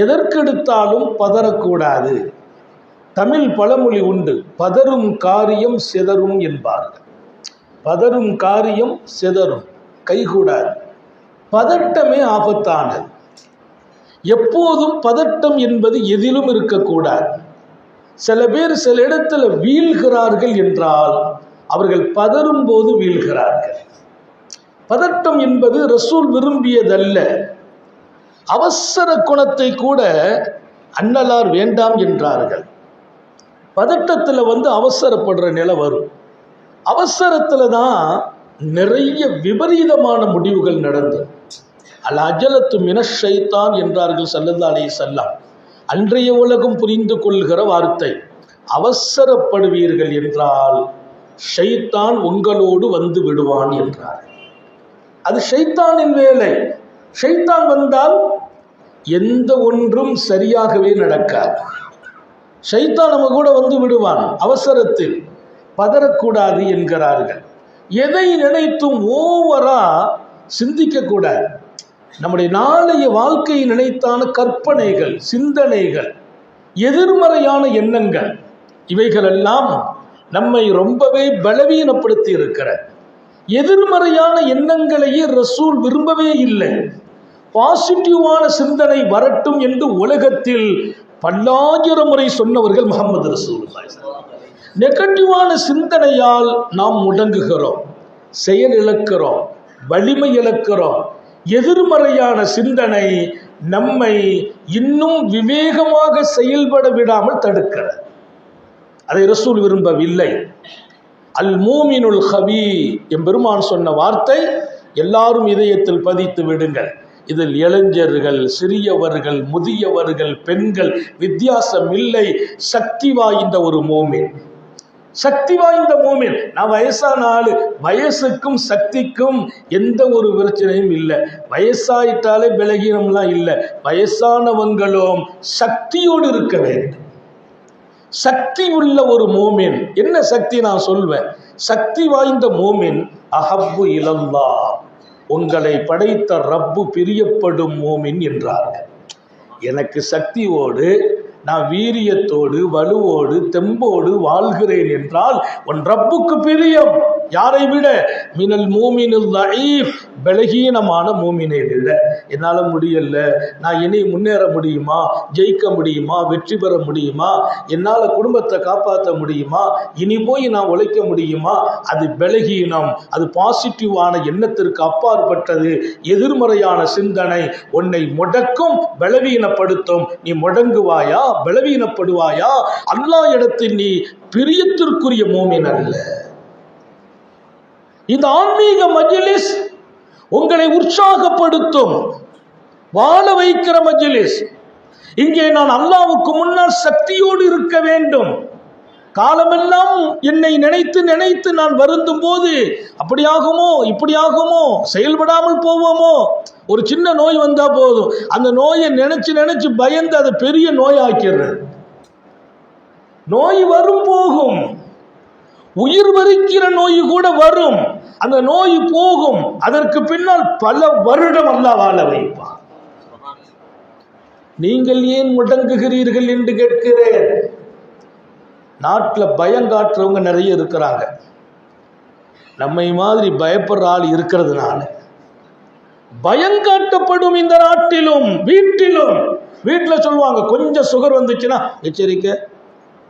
எதற்கெடுத்தாலும் பதறக்கூடாது. தமிழ் பழமொழி உண்டு, பதறும் காரியம் சிதறும் என்பார்கள். பதறும் காரியம் சிதறும், கைகூடாது. பதட்டமே ஆபத்தானது. எப்போதும் பதட்டம் என்பது எதிலும் இருக்கக்கூடாது. சில பேர் சில இடத்துல வீழ்கிறார்கள் என்றால் அவர்கள் பதறும் போது வீழ்கிறார்கள். பதட்டம் என்பது ரசூல் விரும்பியதல்ல. அவசர குணத்தை கூட அன்னலார் வேண்டாம் என்றார்கள். பதட்டத்தில் அவசரப்படுற நிலை வரும். அவசரத்தில் தான் நிறைய விபரீதமான முடிவுகள் நடந்தது. அல் அஜலத்து மினஷ் ஷைத்தான் என்றார்கள் ஸல்லல்லாஹு அலைஹி வஸல்லம். அன்றைய உலகம் புரிந்து கொள்கிற வார்த்தை. அவசரப்படுவீர்கள் என்றால் ஷைத்தான் உங்களோடு வந்து விடுவான் என்றார். அது ஷைத்தானின் வேலை. ஷைத்தான் வந்தால் எந்த ஒன்றும் சரியாகவே நடக்காது. ஷைத்தான் நம்ம கூட வந்து விடுவான். அவசரத்தில் பதறக்கூடாது என்கிறார்கள். எதை நினைத்தும் ஓவரா சிந்திக்க கூடாது. நம்முடைய நாளைய வாழ்க்கையை நினைத்தான கற்பனைகள், சிந்தனைகள், எதிர்மறையான எண்ணங்கள், இவைகளெல்லாம் நம்மை ரொம்பவே பலவீனப்படுத்தி இருக்கிற. எதிர்மறையான எண்ணங்களையே ரசூல் விரும்பவே இல்லை. பாசிட்டிவான சிந்தனை வரட்டும் என்று உலகத்தில் பல்லாயிரம் முறை சொன்னவர்கள் முஹம்மது ரசூலுல்லாஹி. நெகட்டிவான சிந்தனையால் நாம் முடங்குகிறோம், செயல் இழக்கிறோம், வலிமை இழக்கிறோம். எதிர்மறையான சிந்தனை நம்மை இன்னும் விவேகமாக செயல்பட விடாமல் தடுக்கிறது. அதை ரசூல் விரும்பவில்லை. அல் மூமினுல் ஹபீ எம்பெருமான் சொன்ன வார்த்தை எல்லாரும் இதயத்தில் பதித்து விடுங்கள். இதில் இளைஞர்கள், சிறியவர்கள், முதியவர்கள், பெண்கள் வித்தியாசம் இல்லை. சக்தி வாய்ந்த ஒரு மூமின், சக்தி வாய்ந்த மூமின். நான் வயசான ஆளு, வயசுக்கும் சக்திக்கும் எந்த ஒரு பிரச்சனையும் இல்லை. வயசாயிட்டாலே பலகீனம்லாம் இல்லை. வயசானவங்களும் சக்தியோடு இருக்க வேண்டும். சக்தி உள்ள ஒரு மூமின். என்ன சக்தி நான் சொல்வேன்? சக்தி வாய்ந்த மூமின் அஹப்பு இலல்லாஹ், உங்களை படைத்த ரப்பு பிரியப்படும் மூமின் என்றார்கள். எனக்கு சக்தியோடு, நான் வீரியத்தோடு, வலுவோடு, தெம்போடு வாழ்கிறேன் என்றால் உன் ரப்புக்கு பிரியம். யாரை விட? மினல் மூமினுல் தஈஃப், பலகீனமான மூமினை விட. என்னால் முடியல, நான் இனி முன்னேற முடியுமா, ஜெயிக்க முடியுமா, வெற்றி பெற முடியுமா, என்னால் குடும்பத்தை காப்பாற்ற முடியுமா, இனி போய் நான் உழைக்க முடியுமா? அது பலகீனம். அது பாசிட்டிவான எண்ணத்திற்கு அப்பாற்பட்டது. எதிர்மறையான சிந்தனை உன்னை முடக்கும், பலவீனப்படுத்தும். நீ முடங்குவாயா, பலவீனப்படுவாயா? அல்லாஹ் இடத்தில் நீ பிரியத்திற்குரிய மூமின் அல்ல. இந்த ஆன்மீக மஜ்லிஸ் உங்களை உற்சாகப்படுத்தும், வாழ வைக்கிற மஜ்லிஸ். இங்கே நான் அல்லாஹ்வுக்கு முன்னால் சக்தியோடு இருக்க வேண்டும். காலமெல்லாம் என்னை நினைத்து நினைத்து நான் வருந்தும் போது அப்படியாகுமோ, இப்படியாகுமோ, செயல்படாமல் போவோமோ. ஒரு சின்ன நோய் வந்தா போதும், அந்த நோயை நினைச்சு நினைச்சு பயந்து அதை பெரிய நோயாக்கிறது. நோய் வரும் போகும், உயிர் வரிக்கிற நோய் கூட வரும், அந்த நோய் போகும். அதற்கு பின்னால் பல வருடம் அல்லாஹ் வாழ வைப்பான். நீங்கள் ஏன் முடங்குகிறீர்கள் என்று கேட்கிறேன். நாட்டில் பயம் காட்டுறவங்க நிறைய இருக்கிறாங்க. நம்மை மாதிரி பயப்படுற ஆள் இருக்கிறதுனால பயம் காட்டப்படும். இந்த நாட்டிலும் வீட்டிலும், வீட்டில் சொல்லுவாங்க கொஞ்சம் சுகர் வந்துச்சுன்னா எச்சரிக்கை,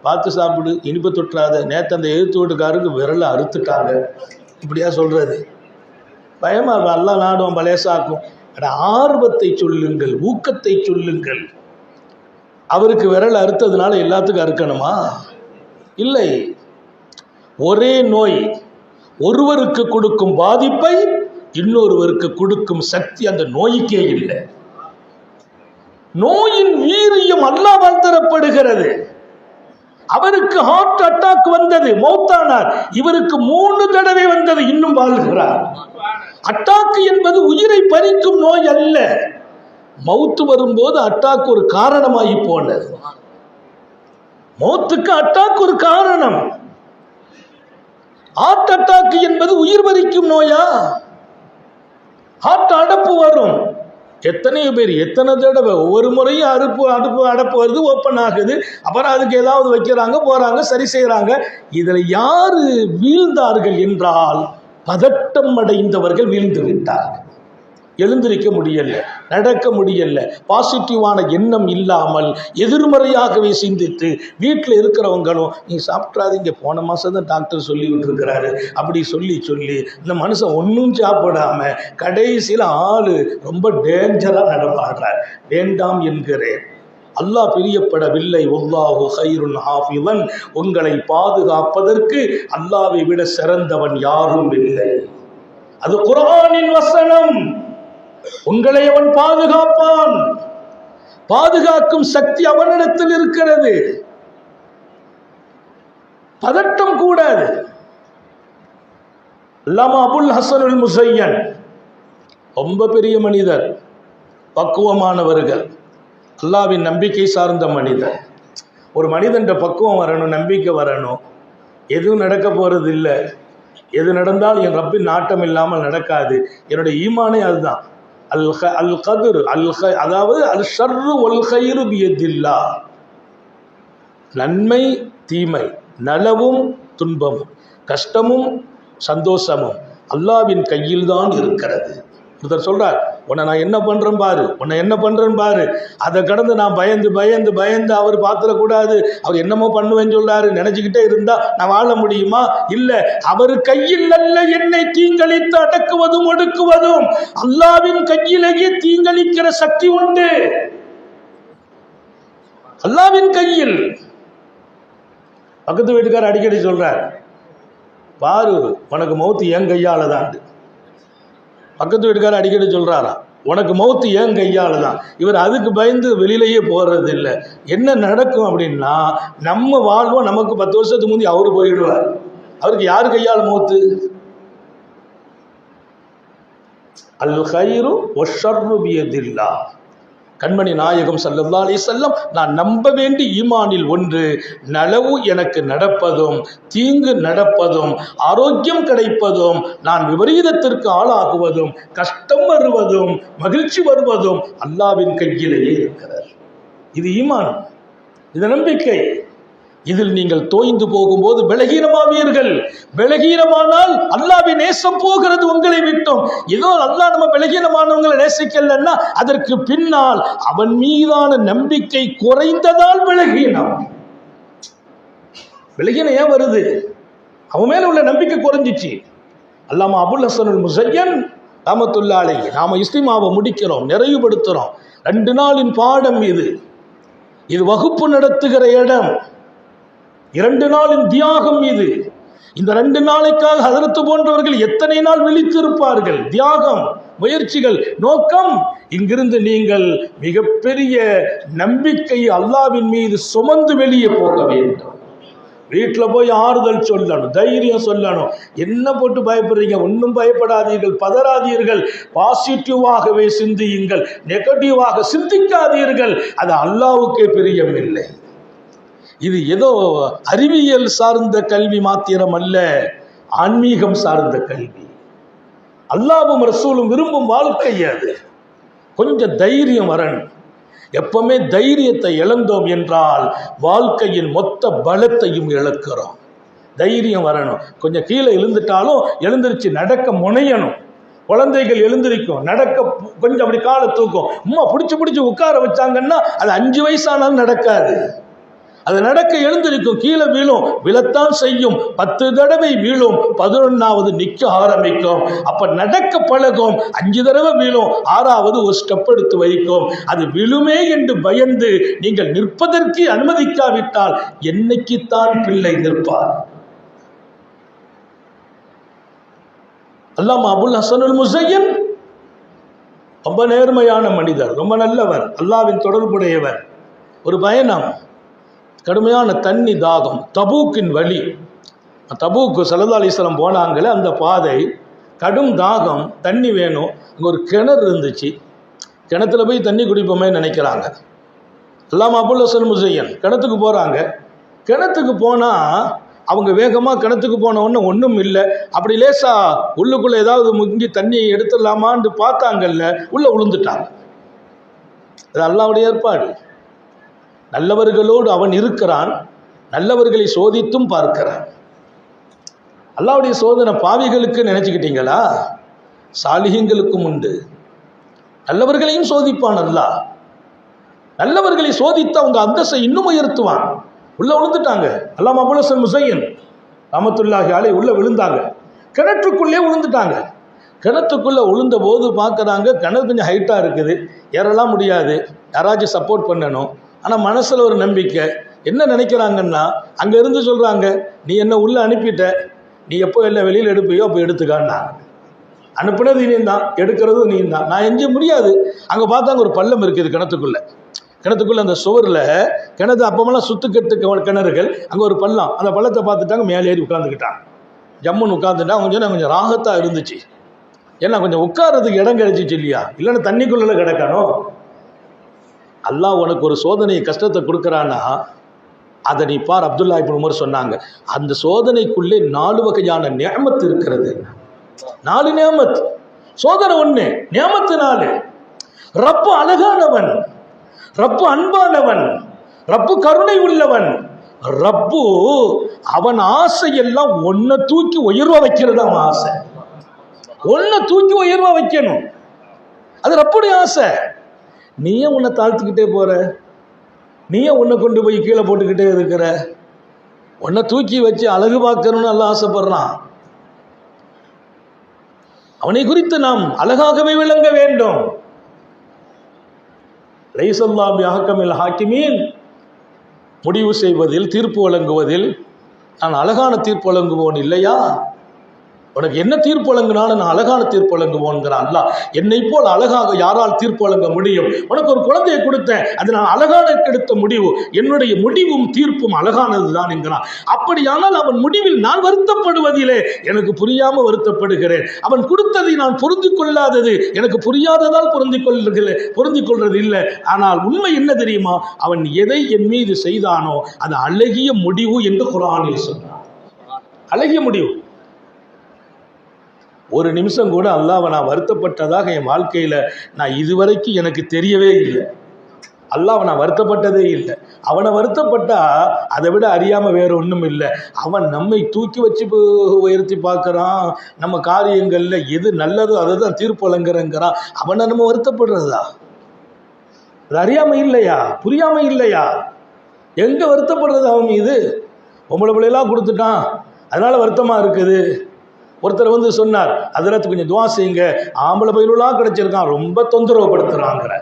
பார்த்து சாப்பிடு, இனிப்பு தொற்றாத, நேற்று அந்த எழுத்து வீட்டுக்காருக்கு விரலை அறுத்துட்டாங்க, இப்படியா சொல்றது? பயமா எல்லாம் நாடும் பலேசாக்கும். ஆர்வத்தை சொல்லுங்கள், ஊக்கத்தை சொல்லுங்கள். அவருக்கு விரல் அறுத்ததுனால எல்லாத்துக்கும் அறுக்கணுமா? இல்லை. ஒரே நோய் ஒருவருக்கு கொடுக்கும் பாதிப்பை இன்னொருவருக்கு கொடுக்கும் சக்தி அந்த நோய்க்கே இல்லை. நோயின் வீரியம் அல்லாஹ்வால் தரப்படுகிறது. அவருக்கு ஹார்ட் அட்டாக் வந்தது, மௌத்தானார். இவருக்கு 3 தடவை வந்தது, இன்னும் வாழ்கிறார். அட்டாக் என்பது உயிரை பறிக்கும் நோய் அல்ல. மௌத்து வரும்போது அட்டாக் ஒரு காரணமாகி போனது. மௌத்துக்கு அட்டாக் ஒரு காரணம். ஹார்ட் அட்டாக் என்பது உயிர் பறிக்கும் நோயா? ஹார்ட் அடப்பு வரும். எத்தனையோ பேர் எத்தனை தடவை ஒவ்வொரு முறையும் அடப்பு வருது, ஓப்பன் ஆகுது, அப்புறம் அதுக்கு ஏதாவது வைக்கிறாங்க, போகிறாங்க, சரி செய்கிறாங்க. இதில் யார் வீழ்ந்தார்கள் என்றால் பதட்டம் அடைந்தவர்கள் வீழ்ந்து விட்டார்கள். எழுந்திருக்க முடியல, நடக்க முடியல, பாசிட்டிவான எண்ணம் இல்லாமல் எதிர்மறையாகவே சிந்தித்து வீட்டில் இருக்கிறவங்களும் நீ சாப்பிட்றாதீங்க, போன மாதம் தான் டாக்டர் சொல்லி விட்டுருக்கிறாரு அப்படி சொல்லி இந்த மனுஷன் ஒன்றும் சாப்பிடாம கடைசியில் ஆள் ரொம்ப டேஞ்சராக நடமாடுறார். வேண்டாம் என்கிறேன். அல்லாஹ் பிரியப்படவில்லை. வல்லாஹு கைருன் ஹாஃபிதன், உங்களை பாதுகாப்பதற்கு அல்லாஹ்வை விட சிறந்தவன் யாரும் இல்லை. அது குர்ஆனின் வசனம். உங்களை அவன் பாதுகாப்பான். பாதுகாக்கும் சக்தி அவனிடத்தில் இருக்கிறது. பதட்டம் கூடாது. அல்லாமா அபுல் ஹசனுல் முஸையன் ரொம்ப பெரிய மனிதர், பக்குவமானவர்கள், அல்லாஹ்வின் நம்பிக்கை சார்ந்த மனிதர். ஒரு மனிதன் பக்குவம் வரணும், நம்பிக்கை வரணும். எதுவும் நடக்க போறது இல்லை, எது நடந்தால் என் ரப்பின் நாட்டம் இல்லாமல் நடக்காது. என்னுடைய ஈமானே அதுதான். அல் கத்ர் அதாவது அல் ஷர்ரு வல் கைரு பியதில்லாஹ். நன்மை தீமை, நலவும் துன்பமும், கஷ்டமும் சந்தோஷமும் அல்லாஹ்வின் கையில் தான் இருக்கிறது. ஒருத்தர் சொல்றார், உன்னை நான் என்ன பண்றேன் பாரு, உன்னை என்ன பண்றேன்னு பாரு. அதை கடந்து நான் பயந்து பயந்து பயந்து அவர் பார்த்துடக்கூடாது, அவர் என்னமோ பண்ணுவேன்னு சொல்றாரு நினைச்சுக்கிட்டே இருந்தா நான் வாழ முடியுமா? இல்ல, அவர் கையில் அல்ல என்னை தீங்களித்து அடக்குவதும் ஒடுக்குவதும். அல்லாஹ்வின் கையிலேயே தீங்களிக்கிற சக்தி உண்டு, அல்லாஹ்வின் கையில். பக்கத்து வீட்டுக்காரர் அடிக்கடி சொல்றார், பாரு உனக்கு மௌத்து என் கையால தான். பக்கத்து வீட்டுக்காரர் அடிக்கடி சொல்றாரா, உனக்கு மௌத்து ஏன் கையால தான். இவர் அதுக்கு பயந்து வெளியிலேயே போறது இல்லை. என்ன நடக்கும் அப்படின்னா, நம்ம வாழ்வோம், நமக்கு 10 வருஷத்துக்கு முந்தி அவரு போயிடுவார். அவருக்கு யாரு கையால் மௌத்து? அல் கைரு வஷ்ஷர்ரு பியதில்லாஹ். கண்மணி நாயகம் ஸல்லல்லாஹு அலைஹி வஸல்லம், நான் நம்ப வேண்டி ஈமானில் ஒன்று, நலவு எனக்கு நடப்பதும் தீங்கு நடப்பதும் ஆரோக்கியம் கிடைப்பதும் நான் விபரீதத்திற்கு ஆளாகுவதும் கஷ்டம் வருவதும் மகிழ்ச்சி வருவதும் அல்லாஹ்வின் கையிலேயே இருக்கிறது. இது ஈமான், இது நம்பிக்கை. இதில் நீங்கள் தோய்ந்து போகும்போது பலகீனமாவீர்கள். பலகீனமானால் அல்லாஹ்வின் நேசம் போகிறது உங்களை விட்டும். ஏதோ அல்லாஹ் நம்ம பலகீனமானவங்களை நேசிக்கலன்னா அதற்கு பின்னால் அவன் மீதான நம்பிக்கை குறைந்ததால் பலகீனம். பலகீனம் ஏன் வருது? அவன் மேல உள்ள நம்பிக்கை குறைஞ்சிச்சு. அல்லாமா அபுல் ஹசனுல் முஸையன் ரஹ்மத்துல்லாஹி அலைஹி, நாம இஸ்திமாவை முடிக்கிறோம், நிறைவுபடுத்துறோம். 2 நாளின் பாடம் இது. இது வகுப்பு நடத்துகிற இடம். 2 நாளின் தியாகம் இது. இந்த 2 நாளைக்காக ஹதரத் போன்றவர்கள் எத்தனை நாள் விழித்திருப்பார்கள். தியாகம், முயற்சிகள், நோக்கம். இங்கிருந்து நீங்கள் மிகப்பெரிய நம்பிக்கை அல்லாஹ்வின் மீது சுமந்து வெளியே போக வேண்டும். வீட்டில் போய் ஆறுதல் சொல்லணும், தைரியம் சொல்லணும். என்ன போட்டு பயப்படுறீங்க? ஒன்றும் பயப்படாதீர்கள், பதறாதீர்கள், பாசிட்டிவாகவே சிந்தியுங்கள், நெகட்டிவாக சிந்திக்காதீர்கள். அது அல்லாஹ்வுக்கே பிரியமில்லை. இது ஏதோ அறிவியல் சார்ந்த கல்வி மாத்திரம் அல்ல, ஆன்மீகம் சார்ந்த கல்வி. அல்லாஹ்வும் ரசூலும் விரும்பும் வாழ்க்கை அது. கொஞ்சம் தைரியம் வரணும். எப்பவுமே தைரியத்தை இழந்தோம் என்றால் வாழ்க்கையின் மொத்த பலத்தையும் இழக்கிறோம். தைரியம் வரணும். கொஞ்சம் கீழே எழுந்துட்டாலும் எழுந்திருச்சு நடக்க முனையணும். குழந்தைகள் எழுந்திருக்கும், நடக்க கொஞ்சம் அப்படி காலை தூக்கும். அம்மா பிடிச்சி உட்கார வச்சாங்கன்னா அது 5 வயசானாலும் நடக்காது. அது நடக்க எழுந்திருக்கும், கீழே வீழும், விழத்தான் செய்யும். 10 தடவை வீழும், 11வது நிற்க ஆரம்பிக்கும். அப்ப நடக்க பழகும். 5 தடவை வீழும், 6வது ஒரு ஸ்டெப் எடுத்து வைக்கும். அது விழுமே என்று பயந்து நீங்கள் நிற்பதற்கு அனுமதிக்காவிட்டால் என்னைக்குத்தான் பிள்ளை நிற்பார்? அல்லாமா அபுல் ஹசனுல் முஸையன் ரொம்ப நேர்மையான மனிதர், ரொம்ப நல்லவர், அல்லாஹ்வின் தொடர்புடையவர். ஒரு பயணம், கடுமையான தண்ணி தாகம், தபூக்கின் வழி. தபூக்கு ஸல்லல்லாஹு அலைஹி வஸல்லம் போனாங்களே அந்த பாதை, கடும் தாகம், தண்ணி வேணும். அங்கே ஒரு கிணறு இருந்துச்சு. கிணத்துல போய் தண்ணி குடிப்போமே நினைக்கிறாங்க. அல்லாமா அபுல் ஹசன் முஸையன் கிணத்துக்கு போகிறாங்க. கிணத்துக்கு போனால் அவங்க வேகமாக கிணத்துக்கு போன உடனே ஒன்றும் இல்லை. அப்படி லேசாக உள்ளுக்குள்ளே ஏதாவது முங்கி தண்ணி எடுத்துடலாமான்னு பார்த்தாங்கல்ல, உள்ளே விழுந்துட்டாங்க. அது அல்லாஹ்வுடைய ஏற்பாடு. நல்லவர்களோடு அவன் இருக்கிறான், நல்லவர்களை சோதித்தும் பார்க்கிறான். அல்லாஹ்வுடைய சோதனை பாவிகளுக்கு நினைச்சுக்கிட்டீங்களா? சாலிஹீங்களுக்கும் உண்டு. நல்லவர்களையும் சோதிப்பான் அல்லாஹ். நல்லவர்களை சோதித்து அவங்க அந்தஸ்தை இன்னும் உயர்த்துவான். உள்ள விழுந்துட்டாங்க. அல்லாமா அபுல் ஹசன் முஸையன் ரஹ்மத்துல்லாஹி அலைஹி உள்ள விழுந்தாங்க. கிணற்றுக்குள்ளே விழுந்துட்டாங்க. கிணத்துக்குள்ளே விழுந்த போது பார்க்குறாங்க, கிணறு கொஞ்சம் ஹைட்டாக இருக்குது, ஏறலாம் முடியாது, யாராச்சும் சப்போர்ட் பண்ணணும். ஆனால் மனசில் ஒரு நம்பிக்கை. என்ன நினைக்கிறாங்கன்னா, அங்கே இருந்து சொல்கிறாங்க, நீ என்ன உள்ளே அனுப்பிட்ட, நீ எப்போ என்ன வெளியில் எடுப்பியோ அப்போ எடுத்துக்கான்னா. அனுப்புனது நீ தான், எடுக்கிறதும் நீ தான், நான் எஞ்ச முடியாது. அங்கே பார்த்தாங்க ஒரு பள்ளம் இருக்குது கிணத்துக்குள்ளே அந்த சுவரில். கிணத்து அப்பமெல்லாம் சுத்துக்கட்டு கிணறுகள், அங்கே ஒரு பள்ளம். அந்த பள்ளத்தை பார்த்துட்டாங்க, மேலே ஏறி உட்காந்துக்கிட்டாங்க. ஜம்முன்னு உட்காந்துட்டா கொஞ்சம் ராகத்தாக இருந்துச்சு. ஏன்னா கொஞ்சம் உட்கார்றதுக்கு இடம் கிடைச்சிச்சு இல்லையா, இல்லைன்னா தண்ணிக்குள்ளே கிடக்கணும். அல்லாஹ் உனக்கு ஒரு சோதனை கஷ்டத்தை கொடுக்குறான்னா அதை நீ பார். அப்துல்லா இப்னு உமர் சொன்னாங்க, அந்த சோதனைக்குள்ளே 4 வகையான நியமத் இருக்கிறது. 4 நியமத். சோதனை 1, நியமத்து 4. ரப்பு அழகானவன், ரப்பு அன்பானவன், ரப்பு கருணை உள்ளவன். ரப்பு அவன் ஆசையெல்லாம் ஒன்ன தூக்கி உயர்வா வைக்கிறது. அவன் ஆசை ஒன்ன தூக்கி உயர்வா வைக்கணும், அது ரப்புடைய ஆசை. நீயே உன்னை தாழ்த்துக்கிட்டே போற, நீயே உன்னை கொண்டு போய் கீழே போட்டுக்கிட்டே இருக்கிற. உன்னை தூக்கி வச்சு அழகு பார்க்கணும்னு எல்லாம் ஆசைப்படுறான். அவனை குறித்து நாம் அழகாகவே விளங்க வேண்டும். லைஸல்லா பிஅஹ்கமில் ஹாக்கிமீன், முடிவு செய்வதில், தீர்ப்பு வழங்குவதில் நான் அழகான தீர்ப்பு வழங்குவோன் இல்லையா? உனக்கு என்ன தீர்ப்பு வழங்கினாலும் நான் அழகான தீர்ப்பு வழங்குவோன்கிறான் அல்லாஹ். என்னை போல் அழகாக யாரால் தீர்ப்பு வழங்க முடியும்? உனக்கு ஒரு குழந்தையை கொடுத்தேன், அது நான் அழகான எடுத்த முடிவு, என்னுடைய முடிவும் தீர்ப்பும் அழகானது தான் என்கிறான். அப்படியானால் அவன் முடிவில் நான் வருத்தப்படுவதிலே எனக்கு புரியாமல் வருத்தப்படுகிறேன். அவன் கொடுத்ததை நான் பொருந்தி கொள்ளாதது எனக்கு புரியாததால் பொருந்தி கொள்றது இல்லை. ஆனால் உண்மை என்ன தெரியுமா? அவன் எதை என் மீது செய்தானோ அது அழகிய முடிவு என்று குர்ஆனில் சொன்னான். அழகிய முடிவு. ஒரு நிமிஷம் கூட அல்லாஹ்வை நான் வருத்தப்பட்டதாக என் வாழ்க்கையில் நான் இதுவரைக்கும் எனக்கு தெரியவே இல்லை. அல்லாஹ்வை நான் வருத்தப்பட்டதே இல்லை. அவனை வருத்தப்பட்டா அதை விட அறியாமல் வேற ஒன்றும் இல்லை. அவன் நம்மை தூக்கி வச்சு உயர்த்தி பார்க்குறான். நம்ம காரியங்களில் எது நல்லதோ அதை தான் தீர்ப்பு வழங்குறேங்கிறான். அவனை நம்ம வருத்தப்படுறதா? அது அறியாமல் இல்லையா, புரியாமல் இல்லையா? எங்கே வருத்தப்படுறது அவன் மீது? பொம்பளை பிள்ளையெல்லாம் கொடுத்துட்டான், அதனால வருத்தமாக இருக்குது. ஒருத்தர் சொன்னார், அதில் கொஞ்சம் துவா செய்யுங்க, ஆம்பளை பயிலுலாம் கிடைச்சிருக்கான், ரொம்ப தொந்தரவு படுத்துறாங்கிற.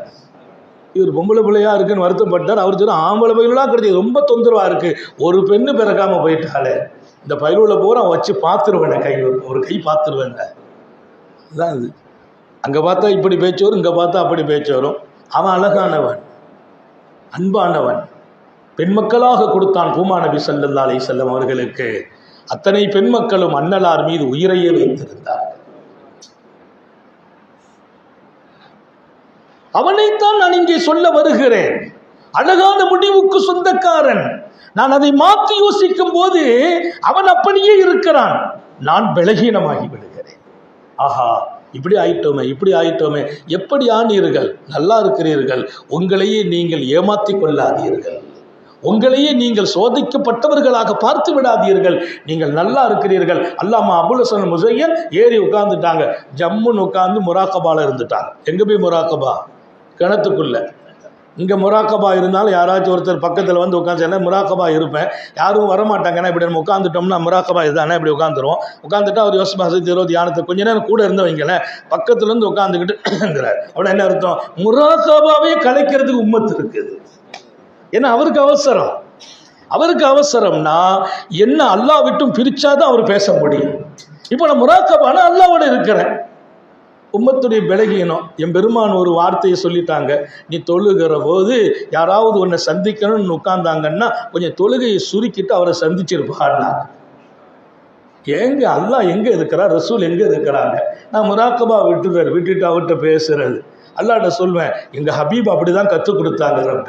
இவர் பொம்பளை பிள்ளையா இருக்குன்னு வருத்தப்பட்டார். அவர் சொன்ன ஆம்பளை பயிலுலாம் கிடைச்சது ரொம்ப தொந்தரவா இருக்கு, ஒரு பெண்ணு பிறக்காம போயிட்டாலே இந்த பயிலுள்ள பூரா வச்சு பார்த்துருவேன், ஒரு கை பார்த்துருவேன். அதுதான் இது. அங்கே பார்த்தா இப்படி பேச்சு வரும், இங்கே பார்த்தா அப்படி பேச்சு வரும். அவன் அழகானவன், அன்பானவன், பெண் மக்களாக கொடுத்தான் பூமா நபி ஸல்லல்லாஹு அலைஹி வஸல்லம் அவர்களுக்கு. அத்தனை பெண் மக்களும் அன்னலார் மீது உயிரையே வைத்திருந்தார். அவனைத்தான் நான் இங்கே சொல்ல வருகிறேன். அழகான முடிவுக்கு சொந்தக்காரன். நான் அதை மாற்றி யோசிக்கும் போது அவன் அப்படியே இருக்கிறான், நான் பலகீனமாகி விடுகிறேன். ஆஹா, இப்படி ஆயிட்டோமே. எப்படி ஆனீர்கள்? நல்லா இருக்கிறீர்கள். உங்களையே நீங்கள் ஏமாற்றி கொள்ளாதீர்கள். உங்களையே நீங்கள் சோதிக்கப்பட்டவர்களாக பார்த்து விடாதீர்கள். நீங்கள் நல்லா இருக்கிறீர்கள். அல்லாமா அபுல் ஹசன் முஸையன் ஏறி உட்கார்ந்துட்டாங்க. ஜம்முன்னு உட்கார்ந்து முராக்கபால இருந்துட்டாங்க. எங்கே போய் முராக்கபா? கிணத்துக்குள்ள. இங்கே முராக்கபா இருந்தாலும் யாராச்சும் ஒருத்தர் பக்கத்தில் உட்காந்து முராக்கபா இருப்பேன், யாரும் வரமாட்டாங்க. ஏன்னா இப்படி நம்ம உட்காந்துட்டோம்னா முராக்கபா இதுதானே, இப்படி உட்காந்துருவோம். உட்காந்துட்டா அவர் யோசிப்பாக தியானத்தை கொஞ்ச நேரம் கூட இருந்தவங்களேன் பக்கத்துலேருந்து உட்காந்துக்கிட்டுங்கிறார். அப்படின்னா என்ன அர்த்தம்? முராக்கபாவே கலைக்கிறதுக்கு உம்மத்து இருக்குது. ஏன்னா அவருக்கு அவசரம்னா என்ன, அல்லாஹ் விட்டும் பிரிச்சாதான் அவர் பேச முடியும். இப்போ நான் முராக்கபான அல்லாவோட இருக்கிறேன். உம்மத்துடைய பலகீனம். என் பெருமான் ஒரு வார்த்தையை சொல்லிட்டாங்க, நீ தொழுகிற போது யாராவது உன்னை சந்திக்கணும்னு உட்கார்ந்தாங்கன்னா கொஞ்சம் தொழுகையை சுருக்கிட்டு அவரை சந்திச்சிருப்பான்னா. எங்க அல்லாஹ் எங்க இருக்கிறார், ரசூல் எங்க இருக்கிறாங்க? நான் முராக்கபா விட்டுட்டு அவர்கிட்ட பேசுறது. அல்லாஹ்ட்ட சொல்வேன், எங்க ஹபீப் அப்படிதான் கற்றுக் கொடுத்தாங்க.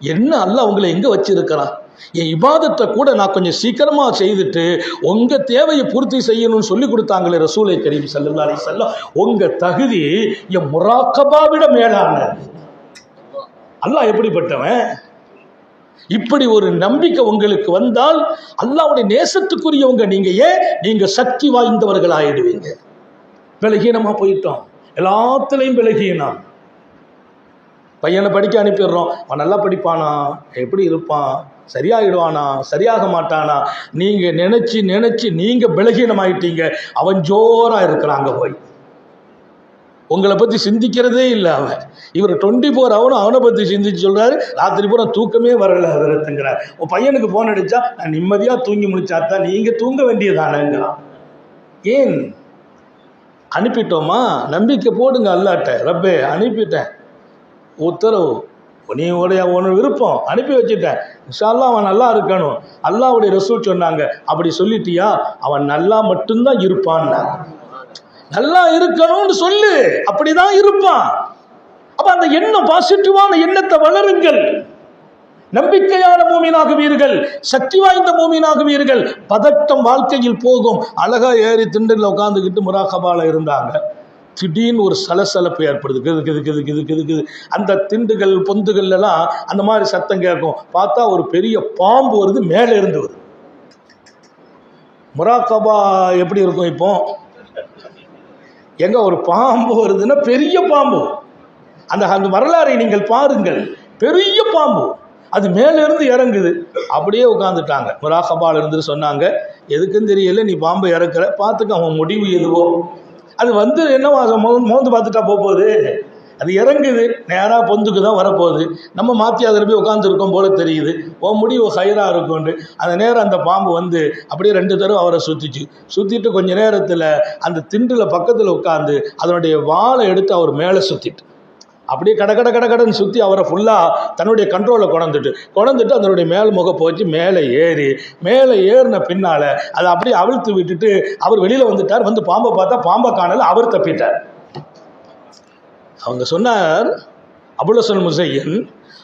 என்ன அல்லாஹ் உங்களை எங்க வச்சிருக்கிறான்? என் இபாதத்தை கூட நான் கொஞ்சம் சீக்கிரமா செய்துட்டு உங்க தேவையை பூர்த்தி செய்யணும்னு சொல்லி கொடுத்தாங்களே ரசூலை கரீம் ஸல்லல்லாஹு அலைஹி வஸல்லம். உங்க தகுதி என் முராக்கபாவிட மேலானது. அல்லாஹ் எப்படிப்பட்டவன்? இப்படி ஒரு நம்பிக்கை உங்களுக்கு வந்தால் அல்லாஹ்வுடைய நேசத்துக்குரியவங்க நீங்க சக்தி வாய்ந்தவர்கள் ஆயிடுவீங்க. பலகீனமா போயிட்டோம், எல்லாத்துலையும் பலகீனம். பையனை படிக்க அனுப்பிடுறோம், அவன் நல்லா படிப்பானா, எப்படி இருப்பான், சரியாயிடுவானா, சரியாக மாட்டானா, நீங்க நினைச்சு நினைச்சு நீங்க பலகீனமாயிட்டீங்க. அவன் ஜோரா இருக்கிறாங்க போய் உங்களை பற்றி சிந்திக்கிறதே இல்லை. அவன் இவர் 24 ஹவரும் அவனை பற்றி சிந்திச்சு சொல்கிறாரு. ராத்திரி பூரா தூக்கமே வரல அதற்குங்கிறார். உன் பையனுக்கு ஃபோன் அடித்தா நான் நிம்மதியாக தூங்கி முடிச்சாத்தான் நீங்கள் தூங்க வேண்டியதானங்கிறான். ஏன்? அனுப்பிட்டோமா? நம்பிக்கை போடுங்க அல்லாட்ட. ரப்பே அனுப்பிட்டேன், உத்தரவு, நீ உன விருப்பம், அனுப்பி வச்சுட்டேன், இன்ஷா அல்லாஹ் அவன் நல்லா இருக்கணும். அல்லாஹ்வுடைய ரசூல் சொன்னாங்க, அப்படி சொல்லிட்டியா அவன் நல்லா மட்டும்தான் இருப்பான். நல்லா இருக்கணும்னு சொல்லு, அப்படிதான் இருப்பான். அப்ப அந்த எண்ணம், பாசிட்டிவான எண்ணத்தை வளருங்கள். நம்பிக்கையான மூமினாகுவீர்கள், சக்தி வாய்ந்த மூமினாகுவீர்கள். பதட்டம் வாழ்க்கையில் போகும். அழகா ஏறி திண்டுல உட்காந்துக்கிட்டு முராகபால இருந்தாங்க. திடீர்னு ஒரு சலசலப்பு ஏற்படுது. கிது. அந்த திண்டுகள் பொந்துகள் எல்லாம் அந்த மாதிரி சத்தம் கேட்கும். பார்த்தா ஒரு பெரிய பாம்பு வருது, மேலே இருந்து வருது. முராகபா எப்படி இருக்கும் இப்போ? எங்க ஒரு பாம்பு வருதுன்னா பெரிய பாம்பு. அந்த வரலாறை நீங்கள் பாருங்கள். பெரிய பாம்பு அது மேல இருந்து இறங்குது. அப்படியே உட்காந்துட்டாங்க. முராகபால இருந்து சொன்னாங்க, எதுக்குன்னு தெரியல, நீ பாம்பை இறக்குற, பார்த்துக்க அவன் முடிவு எதுவோ. அது என்னவோ மோந்து பார்த்துட்டா போகுது. அது இறங்குது, நேராக பொந்துக்கு தான் வரப்போகுது. நம்ம மாற்றி அதில் போய் உட்காந்துருக்கோம் போல தெரியுது. முடிவு ஹைராக இருக்கும்னு அந்த நேரம் அந்த பாம்பு அப்படியே 2 தடவை அவரை சுற்றிட்டு கொஞ்ச நேரத்தில் அந்த திண்டில் பக்கத்தில் உட்காந்து அதனுடைய வாழை எடுத்து அவர் மேலே சுற்றிட்டு அப்படியே கடன்னு சுற்றி அவரை ஃபுல்லாக தன்னுடைய கண்ட்ரோலை கொணந்துட்டு அதனுடைய மேல் முகப்பை வச்சு மேலே ஏறின பின்னால் அதை அப்படியே அவிழ்த்து விட்டுட்டு அவர் வெளியில் வந்துட்டார். பாம்பை பார்த்தா பாம்பை காணல, அவர் தப்பிட்டார். அவங்க சொன்னார், அபுல் ஹசன் முஸையன்,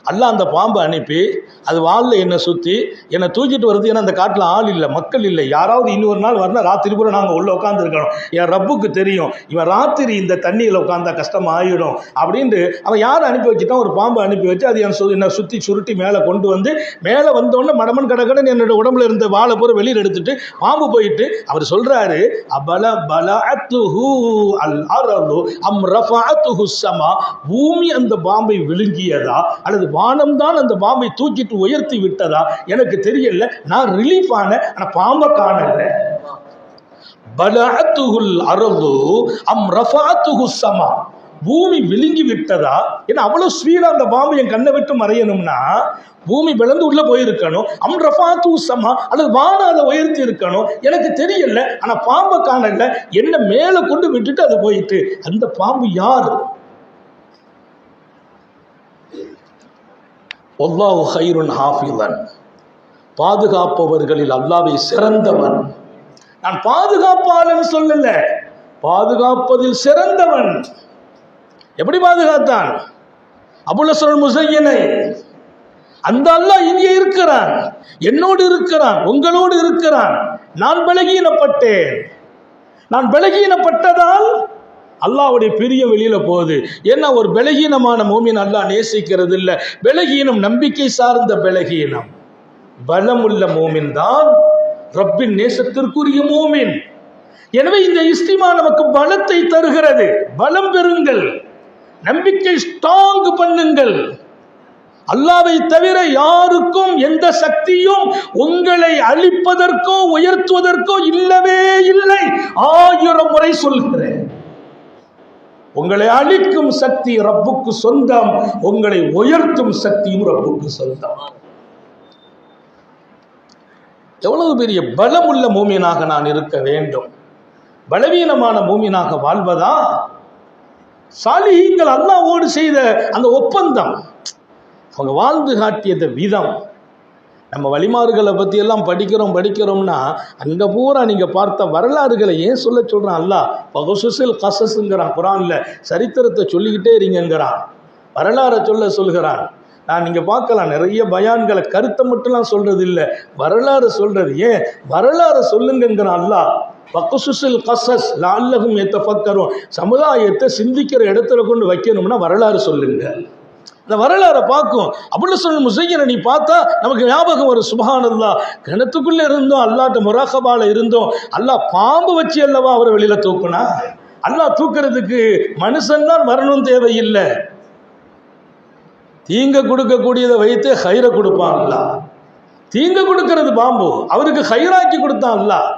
அல்லாஹ் அந்த பாம்பை அனுப்பி அது வாலில் என்னை சுற்றி என்னை தூக்கிட்டு வருது. ஏன்னா அந்த காட்டில் ஆள் இல்லை, மக்கள் இல்லை. யாராவது இன்னொரு நாள் வரணும், ராத்திரி பூரா நாங்கள் உள்ளே உட்காந்துருக்கணும். என் ரப்புக்கு தெரியும் இவன் ராத்திரி இந்த தண்ணியில் உட்காந்தா கஷ்டமாக ஆகிடும் அப்படின்ட்டு அவன் யாரை அனுப்பி வச்சுட்டான்? ஒரு பாம்பை அனுப்பி வச்சு அது என்னை சுற்றி சுருட்டி மேலே கொண்டு மேலே வந்தோடனே மடமன் கடகடன் என்னோட உடம்புல இருந்த வாழை பூரா வெளியில் எடுத்துட்டு பாம்பு போயிட்டு அவர் சொல்கிறாரு, பூமி அந்த பாம்பை விழுங்கியதா அல்லது வானம் தான் அந்த பாம்பை தூக்கிட்டு உயர்த்தி விட்டதா எனக்கு தெரியல. நான் ரிலீஃப் ஆனேன், ஆனா பாம்பை காணல. பலஅத்துஹுல் அர்து அம் ரஃபஅத்துஹுஸ் ஸமா, பூமி விழுங்கி விட்டதா? ஏன்னா அவ்வளவு ஸ்பீடா அந்த பாம்பு என் கண்ணை விட்டு மறையணும்னா பூமி விளந்து உள்ள போயிருக்கணும். அம் ரஃபஅத்துஹுஸ் ஸமா, அல்லது வானம் அதை உயர்த்தி இருக்கணும். எனக்கு தெரியல, ஆனா பாம்பை காணல. என்ன மேல கொண்டு விட்டுட்டு அது போயிட்டு. அந்த பாம்பு யார்? வல்லாஹு கைருன் ஹாஃபிதன், பாதுகாப்பவர்களில் அல்லாஹ்வை சிறந்தவன். நான் பாதுகாப்பாளன் சொல்லல, பாதுகாப்பதில் சிறந்தவன். எப்படி பாதுகாத்தான்? அபுல் ஹசன் முஸையனை அந்த அல்லாஹ் இங்கே இருக்கிறான், என்னோடு இருக்கிறான், உங்களோடு இருக்கிறான். நான் பலகீனப்பட்டதால் அல்லாஹ்வுடைய பிரிய வெளியில போகுது. ஏன்னா ஒரு பலகீனமான மூமின் அல்லாஹ் நேசிக்கிறது இல்லை. பலகீனம் நம்பிக்கை சார்ந்த பலகீனம். பலமுள்ள மூமின் தான் ரப்பின் நேசத்திற்குரிய மூமின். எனவே இந்த இஸ்திமா நமக்கு பலத்தை தருகிறது. பலம் பெறுங்கள், நம்பிக்கை ஸ்ட்ராங் பண்ணுங்கள். அல்லாஹ்வை தவிர யாருக்கும் எந்த சக்தியும் உங்களை அழிப்பதற்கோ உயர்த்துவதற்கோ இல்லவே இல்லை. 1000 முறை சொல்கிறேன். உங்களை அழிக்கும் சக்தி ரப்புக்கு சொந்தம், உங்களை உயர்த்தும் சக்தியும் ரப்புக்கு சொந்தம். எவ்வளவு பெரிய பலமுள்ள மூமினாக நான் இருக்க வேண்டும். பலவீனமான மூமினாக வாழ்வதா? சாலிஹீன்கள் அல்லாஹ்வோடு செய்த அந்த ஒப்பந்தம், அவங்க வாழ்ந்து காட்டியது விதம். நம்ம வழிமாறுகளை பற்றி எல்லாம் படிக்கிறோம்னா அங்கே பூரா நீங்கள் பார்த்த வரலாறுகளை ஏன் சொல்கிறான் அல்லாஹ்? பகுசுசில் கசஸுங்கிறான் குரானில். சரித்திரத்தை சொல்லிக்கிட்டே இருங்கிறான், வரலாறை சொல்கிறான். நான் நீங்கள் பார்க்கலாம் நிறைய பயான்களை கருத்தை மட்டும்லாம் சொல்கிறது இல்லை, வரலாறு சொல்கிறது. ஏன் வரலாறு சொல்லுங்கிறான் அல்லாஹ்? பகுசுசில் கசஸ் லஅல்லஹும் யதஃபக்கரும், சமுதாயத்தை சிந்திக்கிற இடத்துல கொண்டு வைக்கணும்னா வரலாறு சொல்லுங்க. இந்த வரலாறை பார்க்கும். அப்படின்னு சொல்ல முசையனை நீ பார்த்தா நமக்கு ஞாபகம் வரும். சுப்ஹானல்லாஹ், கிணத்துக்குள்ள இருந்தோம், அல்லாஹ்ட்ட முராகபால இருந்தோம், அல்லாஹ் பாம்பு வச்சு அல்லவா அவரை வெளியில தூக்குனா. அல்லாஹ் தூக்குறதுக்கு மனுஷன் தான் வரணும் தேவையில்லை. தீங்க கொடுக்கக்கூடியதை வைத்து ஹைர கொடுப்பான் அல்லாஹ். தீங்க கொடுக்கிறது பாம்பு, அவருக்கு ஹைராக்கி கொடுத்தான் அல்லாஹ்.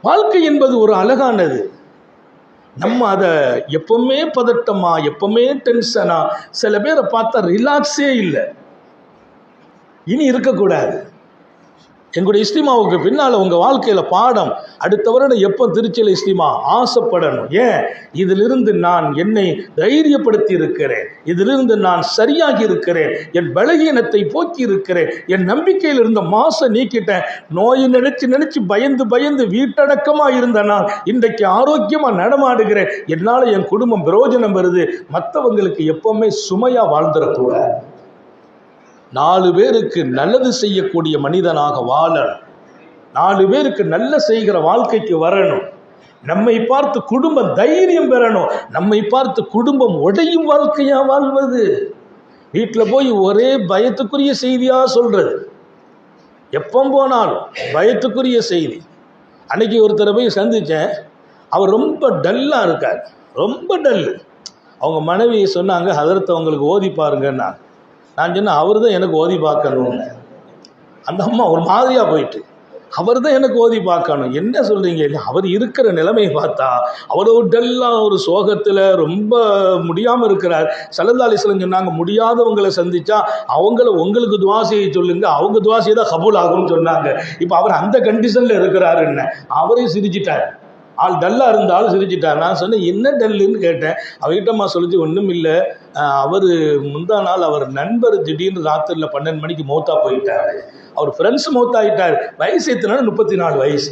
வாழ்க்கை என்பது ஒரு அழகானது. நம்ம அதை எப்பவுமே பதட்டமா, எப்பவுமே டென்ஷனா, சில பேரை பார்த்தா ரிலாக்ஸே இல்லை. இனி இருக்கக்கூடாது. எங்களுடைய இஸ்திமாவுக்கு பின்னால் உங்கள் வாழ்க்கையில் பாடம், அடுத்த வருடம் எப்போ திருச்சியில் இஸ்திமா ஆசைப்படணும். ஏன்? இதிலிருந்து நான் என்னை தைரியப்படுத்தி இருக்கிறேன், இதிலிருந்து நான் சரியாகி இருக்கிறேன், என் பலகீனத்தை போக்கி இருக்கிறேன், என் நம்பிக்கையில் இருந்த மாசை நீக்கிட்டேன். நோயை நினைச்சு பயந்து பயந்து வீட்டடக்கமாக இருந்த நான் இன்றைக்கு ஆரோக்கியமாக நடமாடுகிறேன். என்னால் என் குடும்பம் பிரயோஜனம் வருது. மற்றவங்களுக்கு எப்பவுமே சுமையாக வாழ்ந்துடக்கூடாது. 4 பேருக்கு நல்லது செய்யக்கூடிய மனிதனாக வாழணும். 4 பேருக்கு நல்ல செய்கிற வாழ்க்கைக்கு வரணும். நம்மை பார்த்து குடும்பம் தைரியம் பெறணும். நம்மை பார்த்து குடும்பம் உடையும் வாழ்க்கையா வாழ்வது. வீட்டில் போய் ஒரே பயத்துக்குரிய செய்தியா சொல்றது, எப்போ போனாலும் பயத்துக்குரிய செய்தி. அன்னைக்கு ஒருத்தரை போய் சந்திச்சேன், அவர் ரொம்ப டல்லா இருக்கார், ரொம்ப டல்லு. அவங்க மனைவி சொன்னாங்க, ஹதரத் அவங்களுக்கு ஓதி பாருங்கன்னா. நான் சொன்னேன், அவர் தான் எனக்கு ஓதி பார்க்கணும். அந்த அம்மா ஒரு மாதிரியாக போயிட்டு, அவர் தான் எனக்கு ஓதி பார்க்கணும். என்ன சொல்கிறீங்க? இல்லை, அவர் இருக்கிற நிலைமையை பார்த்தா அவர் ஒரு டல்லாக ஒரு சோகத்தில் ரொம்ப முடியாமல் இருக்கிறார். ஸல்லல்லாஹு அலைஹி வஸல்லம் சொன்னாங்க, முடியாதவங்களை சந்தித்தா அவங்கள உங்களுக்கு துவா செய்ய சொல்லுங்க, அவங்க துவா செய்தால் கபூல் ஆகும்னு சொன்னாங்க. இப்போ அவர் அந்த கண்டிஷனில் இருக்கிறாருன்னு அவரையும் சிரிச்சிட்டார். ஆள் டல்லாக இருந்தாலும் சிரிச்சிட்டார். நான் சொன்னேன், என்ன டல்லுன்னு கேட்டேன். அவகிட்டம்மா சொல்லிச்சு, ஒன்றும் இல்லை, அவர் முந்தா நாள் அவர் நண்பர் திடீர்னு ராத்திரியில் 12 மணிக்கு மௌத்தா போயிட்டார். அவர் ஃப்ரெண்ட்ஸ் மௌத்தாயிட்டார். வயசு எத்தனை? 34 வயசு.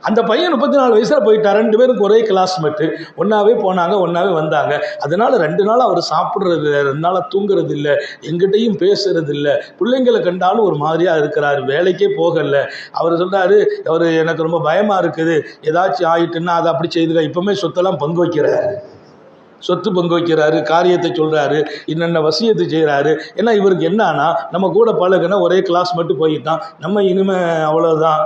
அந்த பையன் 34 வயசில் போயிட்டார். 2 பேருக்கு ஒரே கிளாஸ்மேட்டு, ஒன்றாவே போனாங்க, ஒன்றாவே வந்தாங்க. அதனால் 2 நாள் அவர் சாப்பிட்றது இல்லை, 2 நாளாக தூங்குறது இல்லை, எங்கிட்டையும் பேசுறது இல்லை, பிள்ளைங்களை கண்டாலும் ஒரு மாதிரியாக இருக்கிறார், வேலைக்கே போகலை. அவர் சொல்கிறாரு, அவர் எனக்கு ரொம்ப பயமாக இருக்குது, ஏதாச்சும் ஆயிட்டுன்னா அதை அப்படி செய்துக்க. இப்போவுமே சொத்தெல்லாம் பங்கு வைக்கிறாரு, சொத்து பங்கு வைக்கிறாரு, காரியத்தை சொல்கிறாரு, என்னென்ன வசியத்தை செய்கிறாரு. ஏன்னா இவருக்கு என்னன்னா, நம்ம கூட பழகுனா ஒரே கிளாஸ் மட்டும் போயிட்டான், நம்ம இனிமேல் அவ்வளோதான்.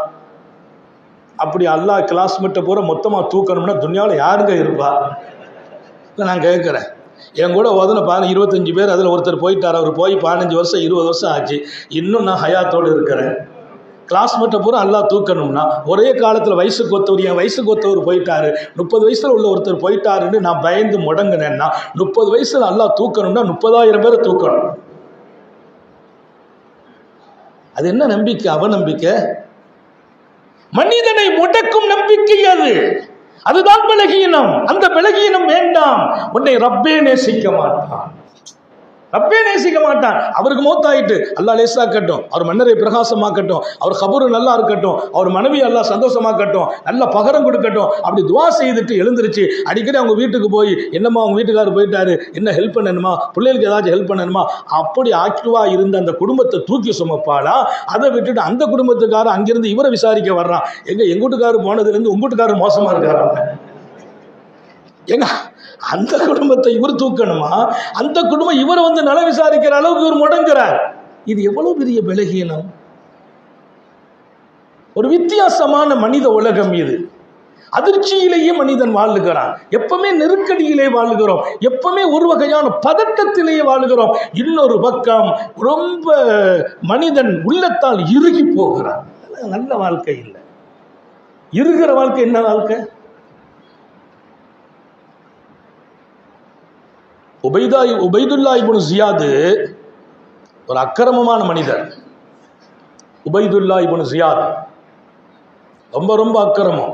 அப்படி அல்லாஹ் கிளாஸ்மேட்டை பூரா மொத்தமாக தூக்கணும்னா துன்யாவில் யாருங்க இருப்பா? இப்போ நான் கேட்குறேன், என் கூட ஓதுன 25 பேர், அதில் ஒருத்தர் போயிட்டார். அவர் போய் 15 வருஷம் 20 வருஷம் ஆச்சு, இன்னும் நான் ஹயாத்தோடு இருக்கிறேன். கிளாஸ்மேட்டை பூரா அல்லாஹ் தூக்கணும்னா ஒரே காலத்தில் வயசுக்கு ஒத்தவர், என் வயசுக்கு ஒத்தவர் போயிட்டாரு, 30 வயசில் உள்ள ஒருத்தர் போயிட்டாருன்னு நான் பயந்து முடங்கினேன்னா 30 வயசில் அல்லாஹ் தூக்கணும்னா 30,000 பேரை தூக்கணும். அது என்ன நம்பிக்கை? அவநம்பிக்கை. மனிதனை முடக்கும் நம்பிக்கை அது. அதுதான் பலகீனம். அந்த பலகீனம் வேண்டாம். உன்னை ரப்பே நேசிக்க மாட்டான், ரப்பே நேசிக்க மாட்டான். அவருக்கு மௌத்தாயிட்டு அல்லாஹ் லேசாக்கட்டும், அவர் மன்னரை பிரகாசமாக்கட்டும், அவர் கபரு நல்லா இருக்கட்டும், அவர் மனைவி அல்லாஹ் சந்தோஷமாக்கட்டும், நல்ல பகரம் கொடுக்கட்டும். அப்படி துவா செய்துட்டு எழுந்திருச்சு அடிக்கடி அவங்க வீட்டுக்கு போய், என்னம்மா அவங்க வீட்டுக்காரர் போயிட்டாரு, என்ன ஹெல்ப் பண்ணணுமா, பிள்ளைகளுக்கு ஏதாச்சும் ஹெல்ப் பண்ணணுமா, அப்படி ஆக்டிவா இருந்த அந்த குடும்பத்தை தூக்கி சுமப்பாளா? அதை விட்டுட்டு அந்த குடும்பத்துக்காரர் அங்கிருந்து இவரை விசாரிக்க வர்றான். எங்க வீட்டுக்காரர் போனதுலேருந்து உங்க வீட்டுக்காரர் மோசமா இருக்காரு. ஏங்க, அந்த குடும்பத்தை இவர் தூக்கணுமா? அந்த குடும்பம் இவரை வந்து நல விசாரிக்கிற அளவுக்கு இவர் முடங்குறார். இது எவ்வளவு பெரிய பலகீனம். ஒரு வித்தியாசமான மனித உலகம் இது. அதிர்ச்சியிலேயே மனிதன் வாழுகிறான், எப்பவுமே நெருக்கடியிலே வாழுகிறோம், எப்பவுமே ஒரு வகையான பதட்டத்திலேயே வாழுகிறோம். இன்னொரு பக்கம் ரொம்ப மனிதன் உள்ளத்தால் இறுகி போகிறான். நல்ல வாழ்க்கை இல்லை. இருக்கிற வாழ்க்கை என்ன வாழ்க்கை? உபைதுல்லா இப்னு ஜியாத் ஒரு அக்கிரமமான மனிதர். உபைதுல்லா இப்னு ஜியாத் ரொம்ப அக்கிரமம்,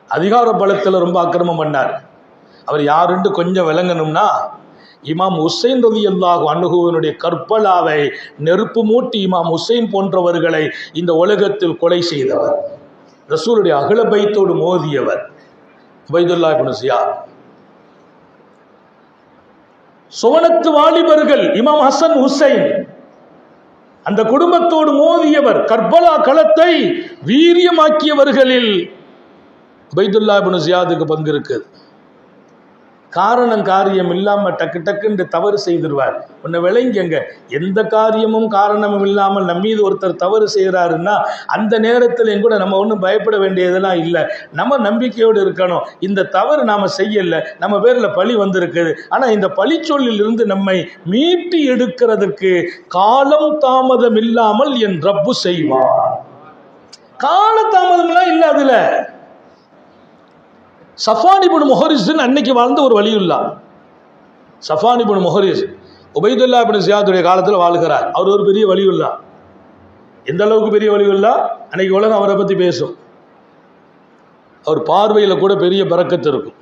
அதிகார பலத்தில் ரொம்ப அக்கிரமம் பண்ணார். அவர் யாருன்னு கொஞ்சம் விளங்கணும்னா, இமாம் ஹுசைன் ரலியல்லாஹு அன்ஹுவினுடைய கர்பலாவை நெருப்பு மூட்டி இமாம் ஹுசைன் போன்றவர்களை இந்த உலகத்தில் கொலை செய்தவர், ரசூலுடைய அகல பைத்தோடு மோதியவர் உபைதுல்லா இப்னு ஜியாத். சுவனத்து வாலிபர்கள் இமாம் ஹசன் ஹுசைன், அந்த குடும்பத்தோடு மோதியவர், கர்பலா களத்தை வீரியமாக்கியவர்களில் உபைதுல்லா இப்னு ஜியாதுக்கு பங்கு இருக்குது. காரணம் காரியம் இல்லாமல் டக்கு டக்குன்னு தவறு செய்திருவார். உன்னை விளங்கிங்க, எந்த காரியமும் காரணமும் இல்லாமல் நம்ம மீது ஒருத்தர் தவறு செய்கிறாருன்னா அந்த நேரத்தில் கூட நம்ம ஒன்றும் பயப்பட வேண்டியதெல்லாம் இல்லை. நம்ம நம்பிக்கையோடு இருக்கணும். இந்த தவறு நாம் செய்யலை, நம்ம பேரில் பழி வந்திருக்குது. ஆனால் இந்த பழிச்சொல்லில் இருந்து நம்மை மீட்டு எடுக்கிறதுக்கு காலம் தாமதம் இல்லாமல் என் ரப்பு செய்வார். கால தாமதம்லாம் இல்லை. அதுல சஃபான் இப்னு முஹரிஸ் அன்னைக்கு வாழ்ந்த ஒரு வலியுல்லா. சஃபான் இப்னு முஹரிஸ் உபைதுல்லா இப்னு ஜியாதுடைய காலத்தில் வாழ்கிறார். அவர் ஒரு பெரிய வலியுல்லா. எந்த அளவுக்கு பெரிய வலியுல்லா, அன்னைக்கு உலகம் அவரை பற்றி பேசும். அவர் பார்வையில் கூட பெரிய பரக்கத்து இருக்கும்.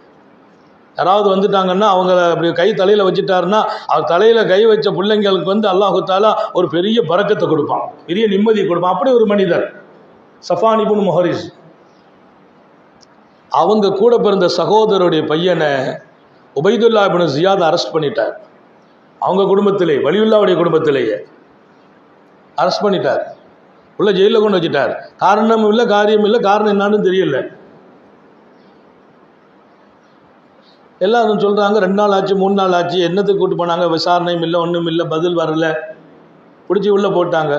யாராவது வந்துட்டாங்கன்னா அவங்கள அப்படி கை தலையில் வச்சுட்டாருன்னா அவர் தலையில் கை வச்ச பிள்ளைங்களுக்கு அல்லாஹு தாலா ஒரு பெரிய பரக்கத்தை கொடுப்பான், பெரிய நிம்மதியை கொடுப்பான். அப்படி ஒரு மனிதர் சஃபான் இப்னு முஹரிஸ். அவங்க கூட பிறந்த சகோதரருடைய பையனை உபைதுல்லா இப்னு ஜியாத் அரெஸ்ட் பண்ணிட்டார். அவங்க குடும்பத்திலே, வலியுல்லாவுடைய குடும்பத்திலேயே அரெஸ்ட் பண்ணிட்டார். உள்ள ஜெயிலில் கொண்டு வச்சுட்டார். காரணம் இல்லை, காரியம் இல்லை. காரணம் என்னான்னு தெரியல. எல்லாரும் சொல்கிறாங்க 2 நாள் ஆச்சு, 3 நாள் ஆச்சு. என்னத்துக்கு கூட்டு போனாங்க? விசாரணையும் இல்லை, ஒன்றும் இல்லை, பதில் வரல. பிடிச்சி உள்ளே போட்டாங்க.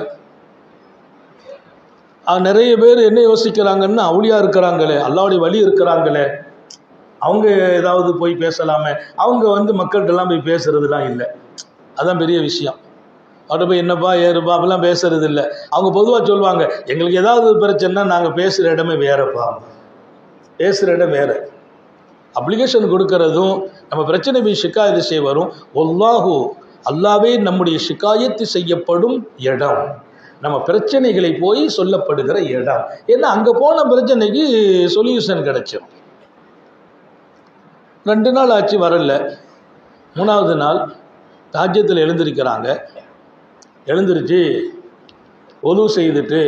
நிறைய பேர் என்ன யோசிக்கிறாங்கன்னா, அவுளியா இருக்கிறாங்களே, அல்லாவுடைய வழி இருக்கிறாங்களே, அவங்க ஏதாவது போய் பேசலாமே. அவங்க மக்கள்கிட்டலாம் போய் பேசுறதுலாம் இல்லை. அதுதான் பெரிய விஷயம். அவர்கிட்ட போய் என்னப்பா ஏறுப்பா அப்படிலாம் பேசுறது இல்லை. அவங்க பொதுவாக சொல்லுவாங்க, எங்களுக்கு ஏதாவது பிரச்சனைனா நாங்கள் பேசுகிற இடமே வேறப்பா, பேசுகிற இடம் வேறு. அப்ளிகேஷன் கொடுக்கறதும் நம்ம பிரச்சனை போய் ஷிக்காயத்து செய்ய வரும். அல்லாவே நம்முடைய ஷிக்காயத்து செய்யப்படும் இடம், நம்ம பிரச்சனைகளை போய் சொல்லப்படுகிற இடம். ஏன்னா அங்கே போன பிரச்சனைக்கு சொல்யூஷன் கிடைச்சோம். 2 நாள் ஆச்சு, வரல. 3ஆவது நாள் தாஜ்யத்தில் எழுந்திருக்கிறாங்க. எழுந்திருச்சு ஒது செய்துட்டு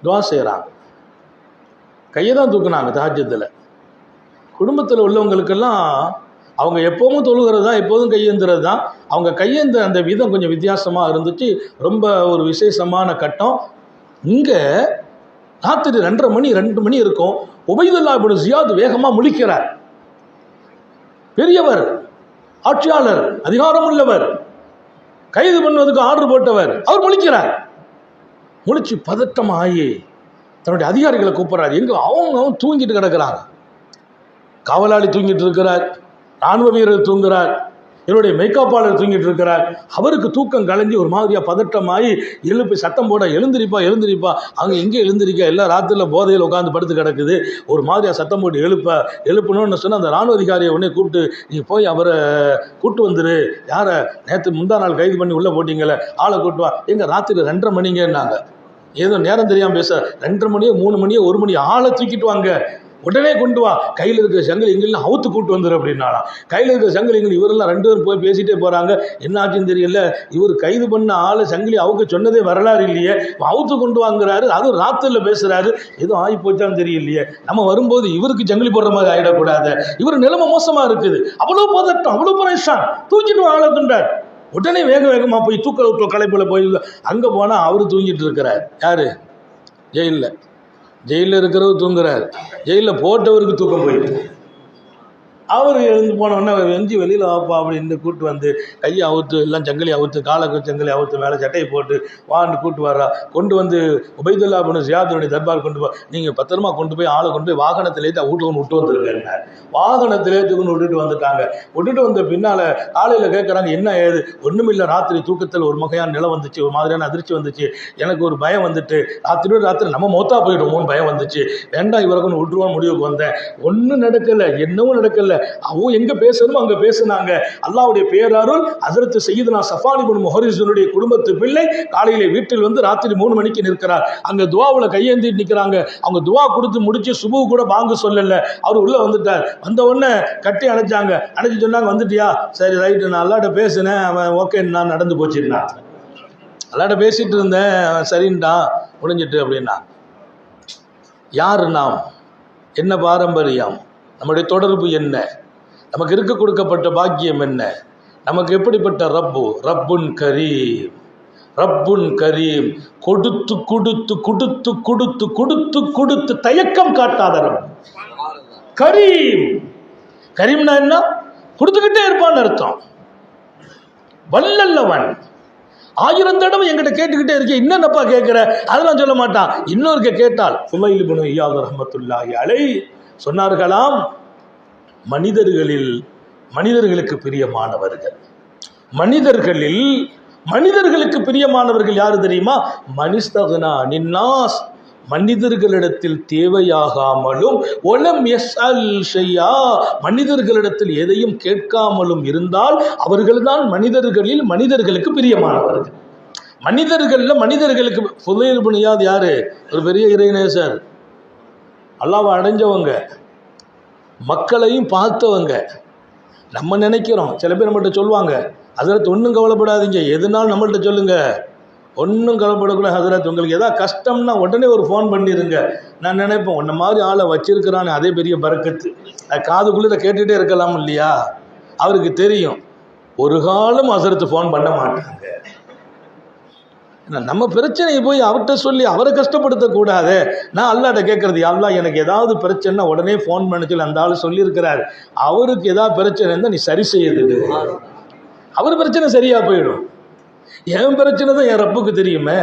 துவா செய்கிறாங்க. கையை தான் தூக்குனாங்க தாஜ்யத்தில். குடும்பத்தில் உள்ளவங்களுக்கெல்லாம் அவங்க எப்போவும் தொழுகிறது தான், எப்போதும் கையேந்துறது தான். அவங்க கையேந்த அந்த விதம் கொஞ்சம் வித்தியாசமாக இருந்துச்சு. ரொம்ப ஒரு விசேஷமான கட்டம். இங்கே ராத்திரி 2 மணி இருக்கும். உபைதுல்லா இப்னு ஜியாத் வேகமாக முழிக்கிறார். பெரியவர், ஆட்சியாளர், அதிகாரம் உள்ளவர், கைது பண்ணுவதற்கு ஆர்டர் போட்டவர். அவர் முழிக்கிறார். முழிச்சு பதட்டமாகி தன்னுடைய அதிகாரிகளை கூப்பிட்றாரு. எங்கே அவங்க தூங்கிட்டு கிடக்கிறாங்க. காவலாளி தூங்கிட்டு இருக்கிறார், ராணுவ வீரர் தூங்குறார், இவருடைய மெய்காப்பாளர் தூங்கிட்டு இருக்கிறார். அவருக்கு தூக்கம் கலைஞ்சி ஒரு மாதிரியா பதட்டமாகி எழுப்பி சத்தம் போட, எழுந்திரிப்பா எழுந்திரிப்பா. அவங்க எங்கே எழுந்திரிக்க, எல்லாம் ராத்திரியில் போதையில் உட்காந்து படுத்து கிடக்குது. ஒரு மாதிரியா சத்தம் போட்டு எழுப்பணும்னு சொன்னால் அந்த ராணுவ அதிகாரியை உடனே கூப்பிட்டு, நீ போய் அவரை கூட்டு வந்துரு. யாரை நேற்று முந்தா நாள் கைது பண்ணி உள்ளே போட்டிங்களே, ஆளை கூட்டுவா. எங்கள் ராத்திரி 2:30 மணிங்கன்னாங்க. ஏதோ நேரம் தெரியாமல் பேச, 2:30 மணியோ 3 மணியோ 1 மணி, ஆளை தூக்கிட்டு வாங்க, உடனே கொண்டு வா, கையில் இருக்கிற சங்கிலி எங்கெல்லாம் அவுத்து கூட்டு வந்துரு அப்படின்னாலாம். கையில் இருக்கிற சங்கிலி எங்கள் இவரெல்லாம் 2 பேரும் போய் பேசிகிட்டே போகிறாங்க. என்ன ஆச்சுன்னு தெரியல. இவர் கைது பண்ண ஆளை சங்கிலி அவுக்க சொன்னதே வரலாறு இல்லையே, அவுத்து கொண்டு வாங்குறாரு, அதுவும் ராத்திரியில் பேசுகிறாரு. எதுவும் ஆகி போச்சான்னு தெரியலையே, நம்ம வரும்போது இவருக்கு சங்கிலி போடுற மாதிரி ஆகிடக்கூடாது. இவர் நிலைமை மோசமாக இருக்குது. அவ்வளோ பதட்டம், அவ்வளோ பிரேஷன். தூக்கிட்டு ஆளை துண்டார். உடனே வேகமாக போய் தூக்க கலைப்பில் போய் அங்கே போனால் அவர் தூங்கிட்டு இருக்கிறார். யார்? ஜெயிலில் இருக்கிறவர் தூங்குறார். ஜெயிலில் போட்டவருக்கு தூக்கம் போயிட்டு அவர் எழுந்து போனோடனே வெஞ்சி வெளியில் வாப்பா அப்படின்னு கூப்பிட்டு வந்து கையை அவுத்து, எல்லாம் சங்கிலி அவுத்து, காலுக்கு சங்கிலி அவுத்து, மேலே சட்டையை போட்டு வான்னு கூப்பிட்டு வர்றா. கொண்டு வந்து உபைதுல்லா இப்னு ஜியாதுடைய தர்பார் கொண்டு போய், நீங்கள் பத்திரமா கொண்டு போய் ஆளை கொண்டு போய் வாகனத்திலே வீட்டுக்கு விட்டு வந்துருங்க. வாகனத்திலே தூக்குன்னு விட்டுட்டு வந்துட்டாங்க. விட்டுட்டு வந்த பின்னால் காலையில் கேட்குறாங்க, என்ன ஏது? ஒன்றும் இல்லை, ராத்திரி தூக்கத்தில் ஒரு வகையான நிலை வந்துச்சு, ஒரு மாதிரியான அதிர்ச்சி வந்துச்சு, எனக்கு ஒரு பயம் வந்துட்டு, ராத்திரி நம்ம மௌத்தா போயிடுமோன்னு பயம் வந்துச்சு, வேண்டாம் இவரை கொண்டு விட்டுருவான்னு முடிவுக்கு வந்தேன். ஒன்றும் நடக்கலை, என்னவும் நடக்கலை. அவங்க எங்க பேசணுமோ அங்க பேசினாங்க. அல்லாஹ்வுடைய பேரருள் ஹஜ்ரத் சய்யிதுனா சஃபான் இப்னு முஹரிஸுடைய குடும்பத்து பிள்ளை காலையிலே வீட்டில் வந்து ராத்திரி 3 மணிக்கு நிற்கிறார். அங்க துஆவுல கையேந்திட்டு நிற்கிறாங்க. அவங்க துஆ கொடுத்து முடிச்சு சுபு கூட பாங்கு சொல்லல, அவர் உள்ள வந்துட்டார். வந்த உடனே கட்டி அணைச்சாங்க. அணைச்சு சொன்னாங்க, வந்துட்டியா? சரி ரைட்டு, நான் அல்லாட்ட பேசினேன், அவன் ஓகே, நான் நடந்து போச்சுன்னா, அல்லாட்ட பேசிட்டு இருந்தேன், சரின்டா, முடிஞ்சிட்டு அப்படின்னா. யார் நாம்? என்ன பாரம்பரியம்? நம்முடைய தொடர்பு என்ன? நமக்கு இருக்க கொடுக்கப்பட்ட பாக்கியம் என்ன? நமக்கு எப்படிப்பட்ட ரப்பு? ரப்புன் கரீம், ரப்புன் கரீம். கொடுத்து கொடுத்து கொடுத்து கொடுத்து கொடுத்து கொடுத்து தயக்கம் காட்டாத ரப்பு கரீம். கரீம்னா என்ன? கொடுத்துக்கிட்டே இருப்பான்னு அர்த்தம். வல்லல்லவன் 1000 தடவை என்கிட்ட கேட்டுக்கிட்டே இருக்கேன், என்னென்னப்பா கேட்கிற, அதெல்லாம் சொல்ல மாட்டான். இன்னொருக்க கேட்டால் ஃபுலைல் இப்னு இயாத் ரஹ்மத்துல்லாஹி அலைஹி சொன்னார்களாம், மனிதர்களுக்கு பிரியமானவர்கள், மனிதர்களுக்கு பிரியமானவர்கள் யாரு தெரியுமா? மனிஸ்தகனா நின்னாஸ், மனிதர்களிடத்தில் தேவையாகாமலும் ஒலம் யஸ்அல் ஷையா, மனிதர்களிடத்தில் எதையும் கேட்காமலும் இருந்தால் அவர்கள்தான் மனிதர்களுக்கு பிரியமானவர்கள். மனிதர்களுக்கு ஃபுலைல் இப்னு இயாத் யாரு? ஒரு பெரிய இறைநேசர், அல்லாஹ்வை அடைஞ்சவங்க, மக்களையும் பார்த்தவங்க. நம்ம நினைக்கிறோம், சில பேர் நம்மள்கிட்ட சொல்லுவாங்க, ஹஜ்ரத் ஒன்றும் கவலைப்படாதீங்க, எதுனாலும் நம்மள்கிட்ட சொல்லுங்க, ஒன்றும் கவலைப்படக்கூடாது ஹஜ்ரத், உங்களுக்கு எதாவது கஷ்டம்னா உடனே ஒரு ஃபோன் பண்ணிடுங்க. நான் நினைப்பேன், உன்ன மாதிரி ஆளை வச்சிருக்கிறான்னு அதே பெரிய பரக்கத்து, காதுக்குள்ளே கேட்டுகிட்டே இருக்கலாம் இல்லையா? அவருக்கு தெரியும் ஒரு காலம் ஹஜ்ரத் ஃபோன் பண்ண மாட்டாங்க. நம்ம பிரச்சனையை போய் அவர்கிட்ட சொல்லி அவரை கஷ்டப்படுத்தக்கூடாது. நான் அல்லாஹ்ட்ட கேட்கறது, அல்லாஹ் எனக்கு ஏதாவது பிரச்சனைனா உடனே ஃபோன் பண்ண சொல்லி அந்த ஆள் சொல்லியிருக்கிறார். அவருக்கு ஏதாவது பிரச்சனை இருந்தால் நீ சரி செய்யுது, அவர் பிரச்சனை சரியா போயிடும். என் பிரச்சனை தான் என் ரப்புக்கு தெரியுமே,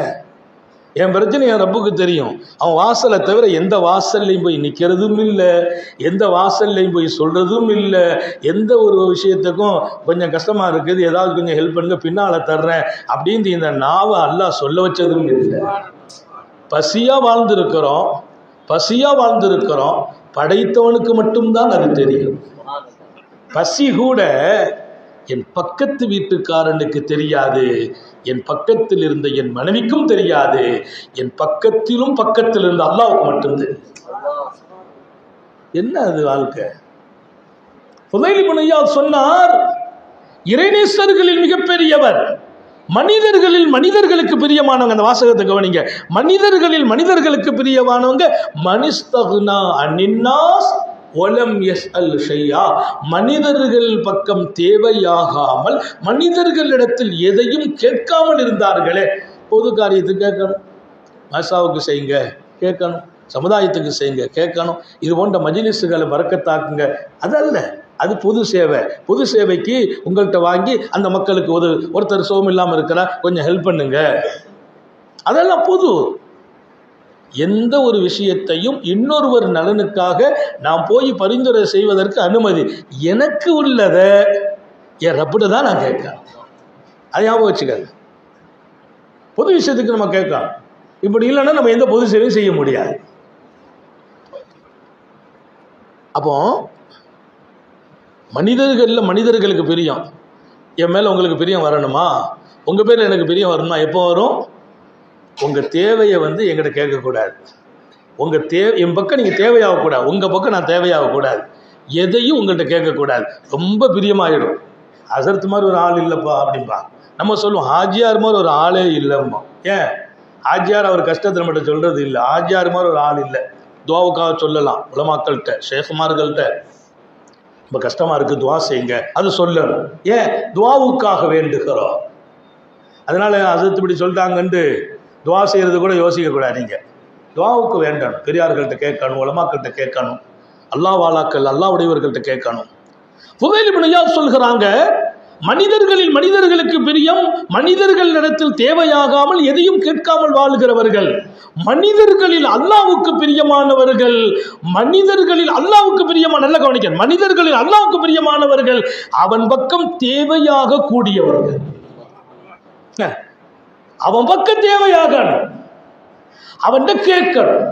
என் பிரச்சனை என் ரப்புக்கு தெரியும். அவன் வாசலை தவிர எந்த வாசல்லையும் போய் நிற்கிறதும் இல்லை, எந்த வாசல்லையும் போய் சொல்கிறதும் இல்லை. எந்த ஒரு விஷயத்துக்கும் கொஞ்சம் கஷ்டமாக இருக்குது, ஏதாவது கொஞ்சம் ஹெல்ப் பண்ணுங்க, பின்னால் தர்றேன் அப்படின்னு இந்த நாவை அல்லாஹ் சொல்ல வச்சதும் இல்லை. பசியாக வாழ்ந்திருக்கிறோம், படைத்தவனுக்கு மட்டும்தான் அது தெரியும். பசி கூட என் பக்கத்து வீட்டுக்காரனுக்கு தெரியாது, என் பக்கத்தில் இருந்த என் மனைவிக்கும் தெரியாது, என் பக்கத்தில் இருந்த அல்லாஹ்வுக்கு மட்டும் தெரியும். என்ன அது வாழ்க்கை? ஃபுலைல் இப்னு இயாத் சொன்னார், இறைநேசர்களில் மிகப்பெரியவர், மனிதர்களுக்கு பிரியமானவங்க. அந்த வாசகத்தை கவனிங்க, மனிதர்களுக்கு பிரியமானவங்க மனிஸ்தகுனா அன்னின்னாஸ் ஒலம் யஸ்அல் ஷையா, மனிதர்கள் பக்கம் தேவையாகாமல் மனிதர்களிடத்தில் எதையும் கேட்காமல் இருந்தார்களே. பொது காரியத்துக்கு கேட்கணும், மசாவுக்கு செய்யுங்க கேட்கணும், சமுதாயத்துக்கு செய்யுங்க கேட்கணும், இது போன்ற மஜ்லிஸ்களை பரக்கத்தாக்குங்க, அதல்ல, அது பொது சேவை. பொது சேவைக்கு உங்கள்கிட்ட வாங்கி அந்த மக்களுக்கு ஒருத்தர் சோகம் இல்லாமல் இருக்கிறா கொஞ்சம் ஹெல்ப் பண்ணுங்க, அதெல்லாம் பொது. எந்த ஒரு விஷயத்தையும் இன்னொருவர் நலனுக்காக நாம் போய் பரிந்துரை செய்வதற்கு அனுமதி, எனக்கு உள்ளதை என் ரப்பிட்ட தான் நான் கேட்கறேன். அதை ஞாபகம் வச்சுக்காது. பொது விஷயத்துக்கு நம்ம கேட்கலாம், இப்படி இல்லைன்னா நம்ம எந்த பொது சேவையும் செய்ய முடியாது. அப்போ மனிதர்களுக்கு பிரியம், என் மேலே உங்களுக்கு பிரியம் வரணுமா, உங்கள் பேரில் எனக்கு பிரியம் வரணுமா? எப்போ வரும்? உங்கள் தேவையை என்கிட்ட கேட்கக்கூடாது, என் பக்கம் நீங்கள் தேவையாகக்கூடாது, உங்கள் பக்கம் நான் தேவையாகக்கூடாது, எதையும் உங்கள்கிட்ட கேட்கக்கூடாது. ரொம்ப பிரியமாகிடும். ஹசரத் மாதிரி ஒரு ஆள் இல்லைப்பா அப்படின்பா. நம்ம சொல்லுவோம் ஹாஜியார் மாதிரி ஒரு ஆளே இல்லைம்மா. ஏன்? ஹாஜியார் அவர் கஷ்டத்தை நம்மகிட்ட சொல்கிறது இல்லை, ஹாஜியார் மாதிரி ஒரு ஆள் இல்லை. துவாவுக்காக சொல்லலாம், உலமாக்கள்கிட்ட ஷேஃப்மார்கள்ட்ட, ரொம்ப கஷ்டமாக இருக்குது துவா செய்யுங்க, அது சொல்லணும். ஏன்? துவாவுக்காக வேண்டுகிறோம். அதனால் ஹசரத் இப்படி சொல்லிட்டாங்கன்ட்டு துவா செய்கிறது கூட யோசிக்கக்கூடாது. நீங்கள் துவாவுக்கு வேண்டணும், பெரியார்கள்ட்ட கேட்கணும், உலமாக்கள்கிட்ட கேட்கணும், அல்லாஹ்வுடையவர்கள்ட்ட கேட்கணும். ஃபுலைல் இப்னு இயாத் சொல்கிறாங்க, மனிதர்களுக்கு பிரியம், மனிதர்களிடத்தில் தேவையாகாமல் எதையும் கேட்காமல் வாழ்கிறவர்கள், மனிதர்களில் அல்லாஹ்வுக்கு பிரியமானவர்கள், நல்ல கவனிக்க, மனிதர்களில் அல்லாஹ்வுக்கு பிரியமானவர்கள் அவன் பக்கம் தேவையாக கூடியவர்கள். அவன் பக்கம் தேவையாகணும், அவன்கிட்ட கேட்கணும்,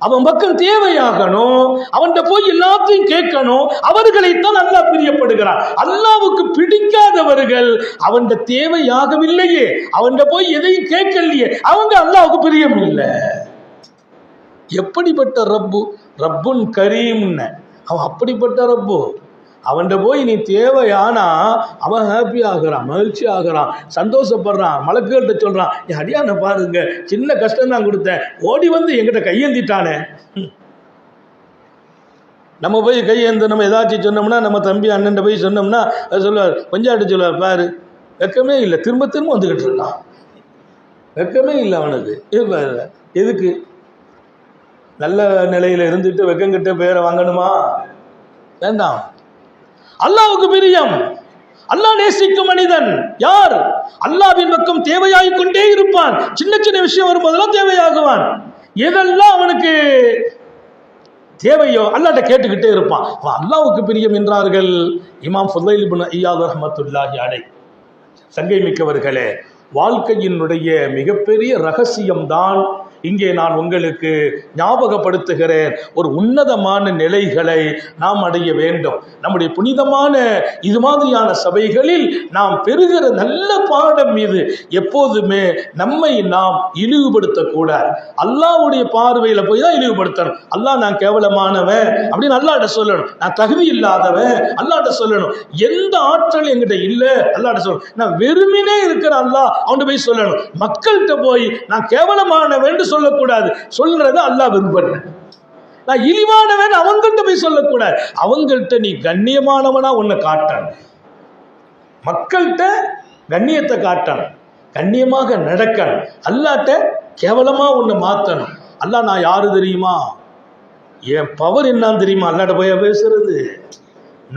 அவன் பக்கம் தேவையாகணும், அவன்கிட்ட போய் எல்லாத்தையும் கேட்கணும். அவர்களைத்தான் அல்லாஹ் பிரியப்படுகிறான். அல்லாஹ்வுக்கு பிடிக்காதவர்கள் அவன்கிட்ட தேவையாகவில்லையே, அவன்கிட்ட போய் எதையும் கேட்கலையே, அவங்க அல்லாஹ்வுக்கு பிரியம் இல்லை. எப்படிப்பட்ட ரப்புன் கரீம்னு, அவன் அப்படிப்பட்ட ரப்பு. அவன்கிட்ட போய் நீ தேவையானா அவன் ஹாப்பி ஆகிறான், மகிழ்ச்சி ஆகிறான், சந்தோஷப்படுறான், மலக்குகள்கிட்ட சொல்கிறான், என் அடியான பாருங்க, சின்ன கஷ்டம் தான் கொடுத்தேன், ஓடி என்கிட்ட கையேந்திட்டானே. நம்ம போய் கையேந்த ஏதாச்சும் சொன்னோம்னா, நம்ம தம்பி அண்ணன் போய் சொன்னோம்னா அது சொல்லுவார், கொஞ்சாட்டு சொல்லுவார், பாரு வெக்கமே இல்லை, திரும்ப வந்துக்கிட்டு இருக்கான், வெக்கமே இல்லை அவனுக்கு. எதுக்கு? நல்ல நிலையில் இருந்துட்டு வெக்கங்கிட்ட பேரை வாங்கணுமா? வேண்டாம். அல்லாஹ்வுக்கு பிரியம். அல்லாஹ் நேசிக்கும் மனிதன் யார்? அல்லாஹ்வின் பக்கம் தேவையாகிக் கொண்டே இருப்பான். சின்ன சின்ன விஷயம் வரும்போதெல்லாம் தேவையாகுவான். எதெல்லாம் அவனுக்கு தேவையோ அல்லாஹ்ட்ட கேட்டுக்கிட்டே இருப்பான். அல்லாஹ்வுக்கு பிரியம் என்றார்கள் இமாம் ஃபுதைல் இப்னு இயாத் ரஹ்மத்துல்லாஹி அலைஹி. சங்கை மிக்கவர்களே, வாழ்க்கையினுடைய மிகப்பெரிய ரகசியம்தான் இங்கே நான் உங்களுக்கு ஞாபகப்படுத்துகிறேன். ஒரு உன்னதமான நிலைகளை நாம் அடைய வேண்டும். நம்முடைய புனிதமான இது மாதிரியான சபைகளில் நாம் பெறுகிற நல்ல பாடம் இது. எப்போதுமே நம்மை நாம் இழிவுபடுத்தக்கூடாது. அல்லாஹ்வுடைய பார்வையில போய் தான் இழிவுபடுத்தணும். அல்லாஹ் நான் கேவலமானவன் அப்படின்னு அல்லாஹ்ட்ட சொல்லணும். நான் தகுதி இல்லாதவன் அல்லாஹ்ட்ட சொல்லணும். எந்த ஆற்றல் என்கிட்ட இல்லை அல்லாஹ்ட்ட சொல்லணும். நான் வெறுமினே இருக்கிற அல்லாஹ் அவன்கிட்ட போய் சொல்லணும். மக்கள்கிட்ட போய் நான் கேவலமானவன் சொல்லக்கூடாது. சொல்றத அல்லாஹ் விரும்புற. நான் இழிவானவன் அவங்கள்ட்ட போய் சொல்லக்கூடாது. அவங்கள்ட்ட நீ கண்ணியமானவனா உன்னை காட்டணும். மக்கள்கிட்ட கண்ணியத்தை காட்டணும். கண்ணியமாக நடக்கணும். அல்லாஹ்ட்ட கேவலமா உன்னை மாத்தணும். அல்லாஹ் நான் யாரு தெரியுமா? என் பவர் என்னன்னு தெரியுமா? அல்லாஹ்ட்ட போய் பேசுறது.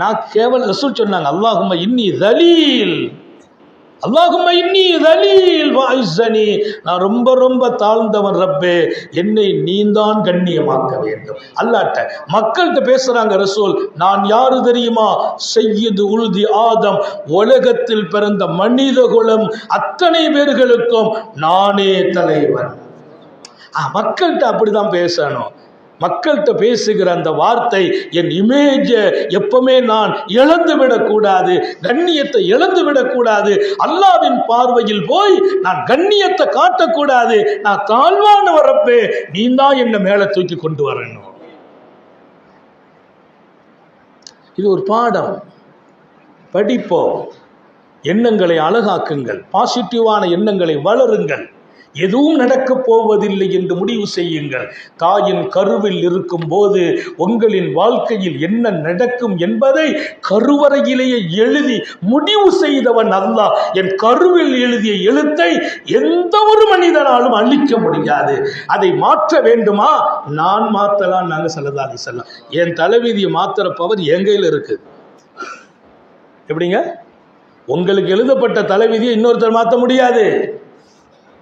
நான் கேவல ரசூல் சொன்னாங்க, அல்லாஹும்ம இன்னி தலீல், அல்லாஹும்ம இன்னி தலீல் வஇஸ்ஸனி, நான் ரொம்ப ரொம்ப தாழ்ந்தவன் ரப்பே, என்னை நீதான் கண்ணியமாக்க வேண்டும். அல்லாஹ்ட்ட மக்கள்கிட்ட பேசுறாங்க ரசூல். நான் யாரு தெரியுமா? சய்யிது உல்தி ஆதம், உலகத்தில் பிறந்த மனித குலம் அத்தனை பேர்களுக்கும் நானே தலைவன். மக்கள்கிட்ட அப்படிதான் பேசணும். மக்கள்கிட்ட பேசுகிற அந்த வார்த்தை என் இமேஜை எப்பவுமே நான் இழந்து விடக்கூடாது, கண்ணியத்தை இழந்து விடக்கூடாது. அல்லாஹ்வின் பார்வையில் போய் நான் கண்ணியத்தை காட்டக்கூடாது. நான் தாழ்வான வரப்பே நீ தான் என்னை மேல தூக்கி கொண்டு வரணும். இது ஒரு பாடம். படிப்போம். எண்ணங்களை அழகாக்குங்கள். பாசிட்டிவான எண்ணங்களை வளருங்கள். எதுவும் நடக்கப் போவதில்லை என்று முடிவு செய்யுங்கள். தாயின் கருவில் இருக்கும் போது உங்களின் வாழ்க்கையில் என்ன நடக்கும் என்பதை கருவறையிலேயே எழுதி முடிவு செய்தவன் அல்லாஹ். என் கருவில் எழுதிய எழுத்தை எந்த ஒரு மனிதனாலும் அழிக்க முடியாது. அதை மாற்ற வேண்டுமா? நான் மாற்றலாம். நாங்க ஸல்லல்லாஹு அலைஹி வஸல்லம் என் தலைவிதியை மாத்துற பவர் என் கையில் இருக்கு. எப்படிங்க? உங்களுக்கு எழுதப்பட்ட தலைவிதியை இன்னொருத்தர் மாற்ற முடியாது.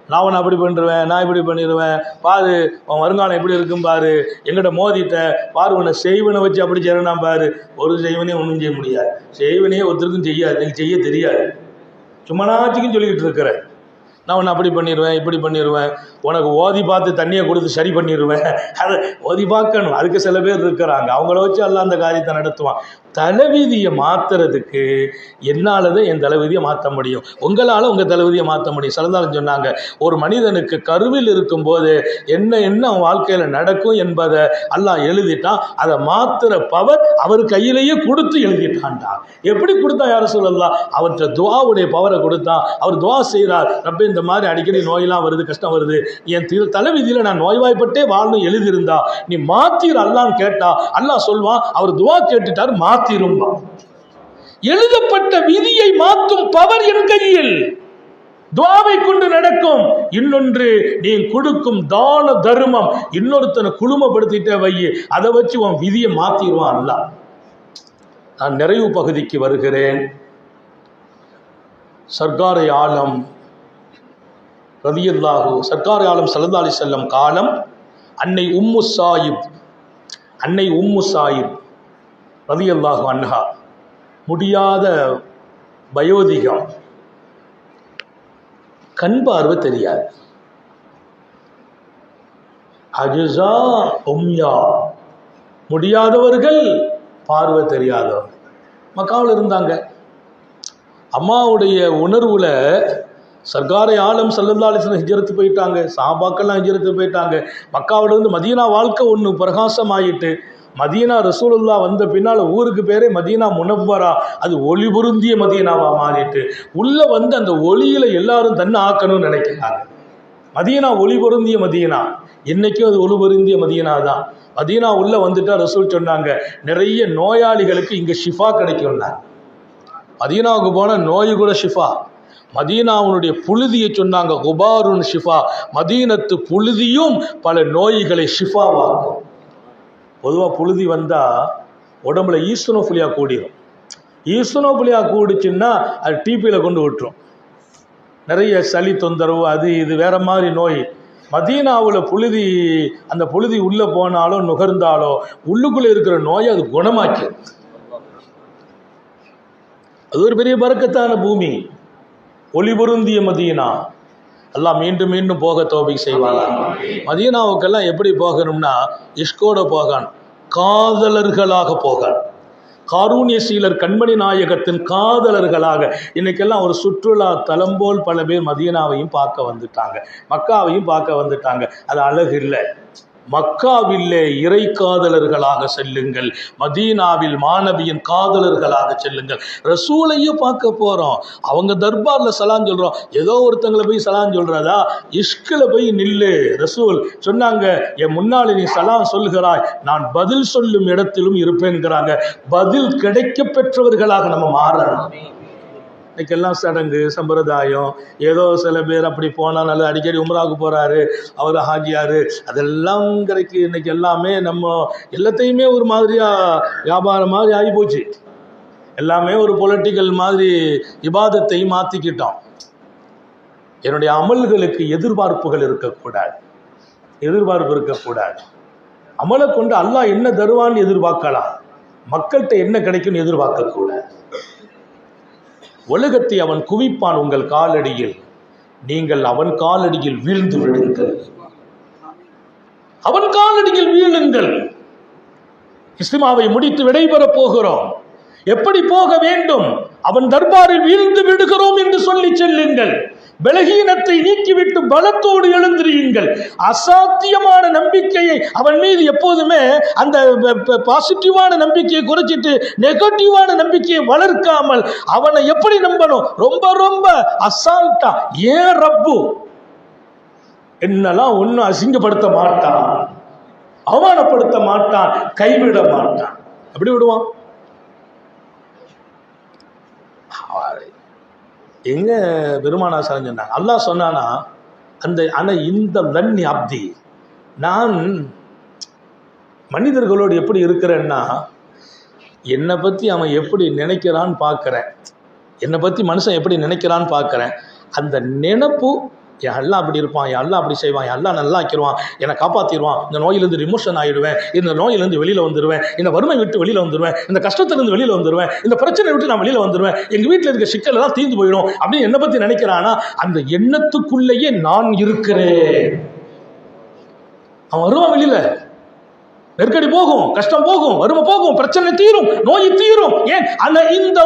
நான் உன்னை அப்படி பண்ணிடுவேன், நான் இப்படி பண்ணிடுவேன், பாரு உன் வருங்காலம் எப்படி இருக்கும் பாரு, எங்கிட்ட மோதிட்ட பாரு, உன்னை செய்வனை வச்சு அப்படி செய்யறா பாரு. ஒரு செய்வனே ஒன்றும் செய்ய முடியாது. செய்வனையே ஒருத்தருக்கும் செய்யாது, எனக்கு செய்ய தெரியாது. சும்மா நாச்சுக்கும் சொல்லிக்கிட்டு இருக்கிறேன். நான் உன்னை அப்படி பண்ணிடுவேன், இப்படி பண்ணிடுவேன், உனக்கு ஓதி பார்த்து தண்ணியை கொடுத்து சரி பண்ணிடுவேன். அதை ஓதி பார்க்கணும். அதுக்கு சில பேர் இருக்கிறாங்க, அவங்கள வச்சு எல்லாம் அந்த காரியத்தை நடத்துவான். தலைவிதியை மாற்றுறதுக்கு என்னாலதான் என் தலைவிதியை மாற்ற முடியும், உங்களால் உங்கள் தலைவிதியை மாற்ற முடியும். சலந்தாலும் சொன்னாங்க, ஒரு மனிதனுக்கு கருவில் இருக்கும்போது என்ன என்ன அவன் வாழ்க்கையில் நடக்கும் என்பதை அல்லாஹ் எழுதிட்டான். அதை மாற்றுற பவர் அவர் கையிலேயே கொடுத்து எழுதிட்டான்டா. எப்படி கொடுத்தா யார சொல்லலாம்? அவர்கிட்ட துவாவுடைய பவரை கொடுத்தான். அவர் துவா செய்கிறார், ரப்பே இந்த மாதிரி அடிக்கடி நோயெல்லாம் வருது, கஷ்டம் வருது, என் தலைவிதியில் நான் நோய்வாய்ப்பட்டே வாழணும் எழுதியிருந்தா நீ மாத்திர அல்லான்னு கேட்டா அல்லாஹ் சொல்வான், அவர் துவா கேட்டுட்டார் மாத்திரும்பா. எழுதப்பட்ட விதியை மாற்றும் பவர் என் கையில். துவாவை கொண்டு நடக்கும். இன்னொன்று, நீ கொடுக்கும் தான தர்மம் இன்னொருத்தனை குழுமப்படுத்திட்டே வை, அதை வச்சு உன் விதியை மாத்திடுவான் அல்லாஹ். நான் நிறைவு பகுதிக்கு வருகிறேன். சர்க்காரை ஆலம் ரலியல்லாஹு, சர்க்காரை ஆலம் ஸல்லல்லாஹு அலைஹி வஸல்லம் காலம் அன்னை உம்மு சாயிப் ரலியல்லாஹு அன்ஹா, முடியாத வயோதிகம், கண் பார்வை தெரியாது. அஜ்ஸா உம்யா, முடியாதவர்கள், பார்வை தெரியாதவர்கள் மக்காவில் இருந்தாங்க. அம்மாவுடைய உணர்வுல சர்க்காரை ஆலம் ஸல்லல்லாஹு அலைஹி வஸல்லம் ஹிஜ்ரத்து போயிட்டாங்க. சஹாபாக்கெல்லாம் ஹிஜ்ரத்து போயிட்டாங்க. மக்காவிலிருந்து மதீனா வாழ்க்கை ஒன்று பிரகாசமாயிட்டு, மதீனா ரசூலுல்லாஹ் வந்த பின்னால் ஊருக்கு பேரே மதீனா முனவ்வரா, அது ஒளி பொருந்திய மதீனாவாக மாறிட்டு, உள்ளே வந்து அந்த ஒளியில் எல்லாரும் தன்னை ஆக்கணும்னு நினைக்கிறாங்க. மதீனா ஒளி பொருந்திய மதீனா, இன்னைக்கும் அது ஒளி பொருந்திய மதீனா தான். மதீனா உள்ளே வந்துட்டா ரசூல் சொன்னாங்க, நிறைய நோயாளிகளுக்கு இங்கே ஷிஃபா கிடைக்கும்னா. மதீனாவுக்கு போன நோய் கூட ஷிஃபா. மதீனாவுடைய புழுதியை சொன்னாங்க, குபாருன் ஷிஃபா, மதீனத்து புழுதியும் பல நோய்களை ஷிஃபாவாக்கும். பொதுவாக புழுதி வந்தால் உடம்புல ஈஸ்னோஃபிலியா கூடிரும். ஈசனோபிலியா கூடுச்சுன்னா அது டிபியில் கொண்டு விட்டுரும். நிறைய சளி தொந்தரவு, அது இது வேற மாதிரி நோய். மதீனாவில் புழுதி, அந்த புழுதி உள்ளே போனாலோ நுகர்ந்தாலோ உள்ளுக்குள்ளே இருக்கிற நோயை அது குணமாக்கி. அது ஒரு பெரிய பரக்கத்தான பூமி, ஒளி பொருந்திய மதீனா. எல்லாம் மீண்டும் மீண்டும் போக தௌஃபீக் செய்வாங்க. மதீனாவுக்கெல்லாம் எப்படி போகணும்னா இஷ்கோட போகணும், காதலர்களாக போகணும். காரூண்யசீலர் கண்மணி நாயகத்தின் காதலர்களாக. இன்னைக்கெல்லாம் ஒரு சுற்றுலா தலம் போல் பல பேர் மதீனாவையும் பார்க்க வந்துட்டாங்க, மக்காவையும் பார்க்க வந்துட்டாங்க. அது அழகு இல்லை. மக்காவிலே இறை காதலர்களாக செல்லுங்கள், மதீனாவில் மாணவியின் காதலர்களாக செல்லுங்கள். ரசூலையும் பார்க்க போகிறோம், அவங்க தர்பாரில் சலான் சொல்கிறோம். ஏதோ ஒருத்தங்களை போய் சலான் சொல்கிறதா? இஷ்கில் போய் நில்லு. ரசூல் சொன்னாங்க, என் முன்னால் நீ சலான் சொல்லுகிறாய், நான் பதில் சொல்லும் இடத்திலும் இருப்பேன்கிறாங்க. பதில் கிடைக்க பெற்றவர்களாக நம்ம மாறணும். இன்னைக்கெல்லாம் சடங்கு சம்பிரதாயம், ஏதோ சில பேர் அப்படி போனால் நல்ல அடிக்கடி உம்ராவுக்கு போகிறாரு, அவர் ஹாஜியாரு, அதெல்லாம் இன்னைக்கு எல்லாமே நம்ம எல்லாத்தையுமே ஒரு மாதிரியாக வியாபாரம் மாதிரி ஆகி போச்சு. எல்லாமே ஒரு பொலிட்டிக்கல் மாதிரி இபாதத்தை மாற்றிக்கிட்டோம். என்னுடைய அமல்களுக்கு எதிர்பார்ப்புகள் இருக்கக்கூடாது, எதிர்பார்ப்பு இருக்கக்கூடாது. அமலை கொண்டு அல்லாஹ் என்ன தருவான்னு எதிர்பார்க்கலாம், மக்கள்கிட்ட என்ன கிடைக்கும்னு எதிர்பார்க்கக்கூடாது. உலகத்தை அவன் குவிப்பான் உங்கள் காலடியில், நீங்கள் அவன் காலடியில் வீழ்ந்து விடுங்கள். அவன் காலடியில் வீழுங்கள். இஸ்திமாவை முடித்து விடைபெறப் போகிறோம். எப்படி போக வேண்டும்? அவன் தர்பாரில் வீழ்ந்து விடுகிறோம் என்று சொல்லி செல்லுங்கள். பலகீனத்தை நீக்கிவிட்டு பலத்தோடு எழுந்திரியுங்கள். அசாத்தியமான நம்பிக்கையை அவன் மீது எப்போதுமே அந்த பாசிட்டிவான நம்பிக்கையை குறைச்சிட்டு நெகட்டிவான நம்பிக்கையை வளர்க்காமல் அவனை எப்படி நம்பணும்? ரொம்ப ரொம்ப அசால்ட்டா, ஏன் ரப்பு என்னெல்லாம் ஒன்னும் அசிங்கப்படுத்த மாட்டான், அவமானப்படுத்த மாட்டான், கைவிட மாட்டான். அப்படி விடுவான்? எங்க பெருமானா சொன்னாங்க, அல்லாஹ் சொன்னானா, இந்த லன்னி அப்தி, நான் மனிதர்களோடு எப்படி இருக்கிறேன்னா, என்னை பற்றி அவன் எப்படி நினைக்கிறான்னு பார்க்குறேன், என்னை பற்றி மனுஷன் எப்படி நினைக்கிறான்னு பார்க்குறேன். அந்த நினைப்பு, என் அல்லா அப்படி இருப்பான், என் அல்லா அப்படி செய்வான், என் அல்லா நல்லா ஆக்கிடுவான், என்னை காப்பாற்றிடுவான், இந்த நோயிலேருந்து ரிமோஷன் ஆகிடுவேன், இந்த நோயிலேருந்து வெளியில் வந்துடுவேன், இந்த வறுமை விட்டு வெளியில் வந்துடுவேன், இந்த கஷ்டத்திலேருந்து வெளியில் வந்துடுவேன், இந்த பிரச்சனை விட்டு நான் வெளியில் வந்துடுவேன், எங்கள் வீட்டில் இருக்க சிக்கல் எல்லாம் தீர்ந்து போயிடும் அப்படின்னு என்னை பற்றி நினைக்கிறானா, அந்த எண்ணத்துக்குள்ளேயே நான் இருக்கிறேன். அவன் வருவான் வெளியில், நெருக்கடி போகும், கஷ்டம் போகும், வறுமை போகும், பிரச்சனை தீரும், நோய் தீரும். ஏன்? இந்த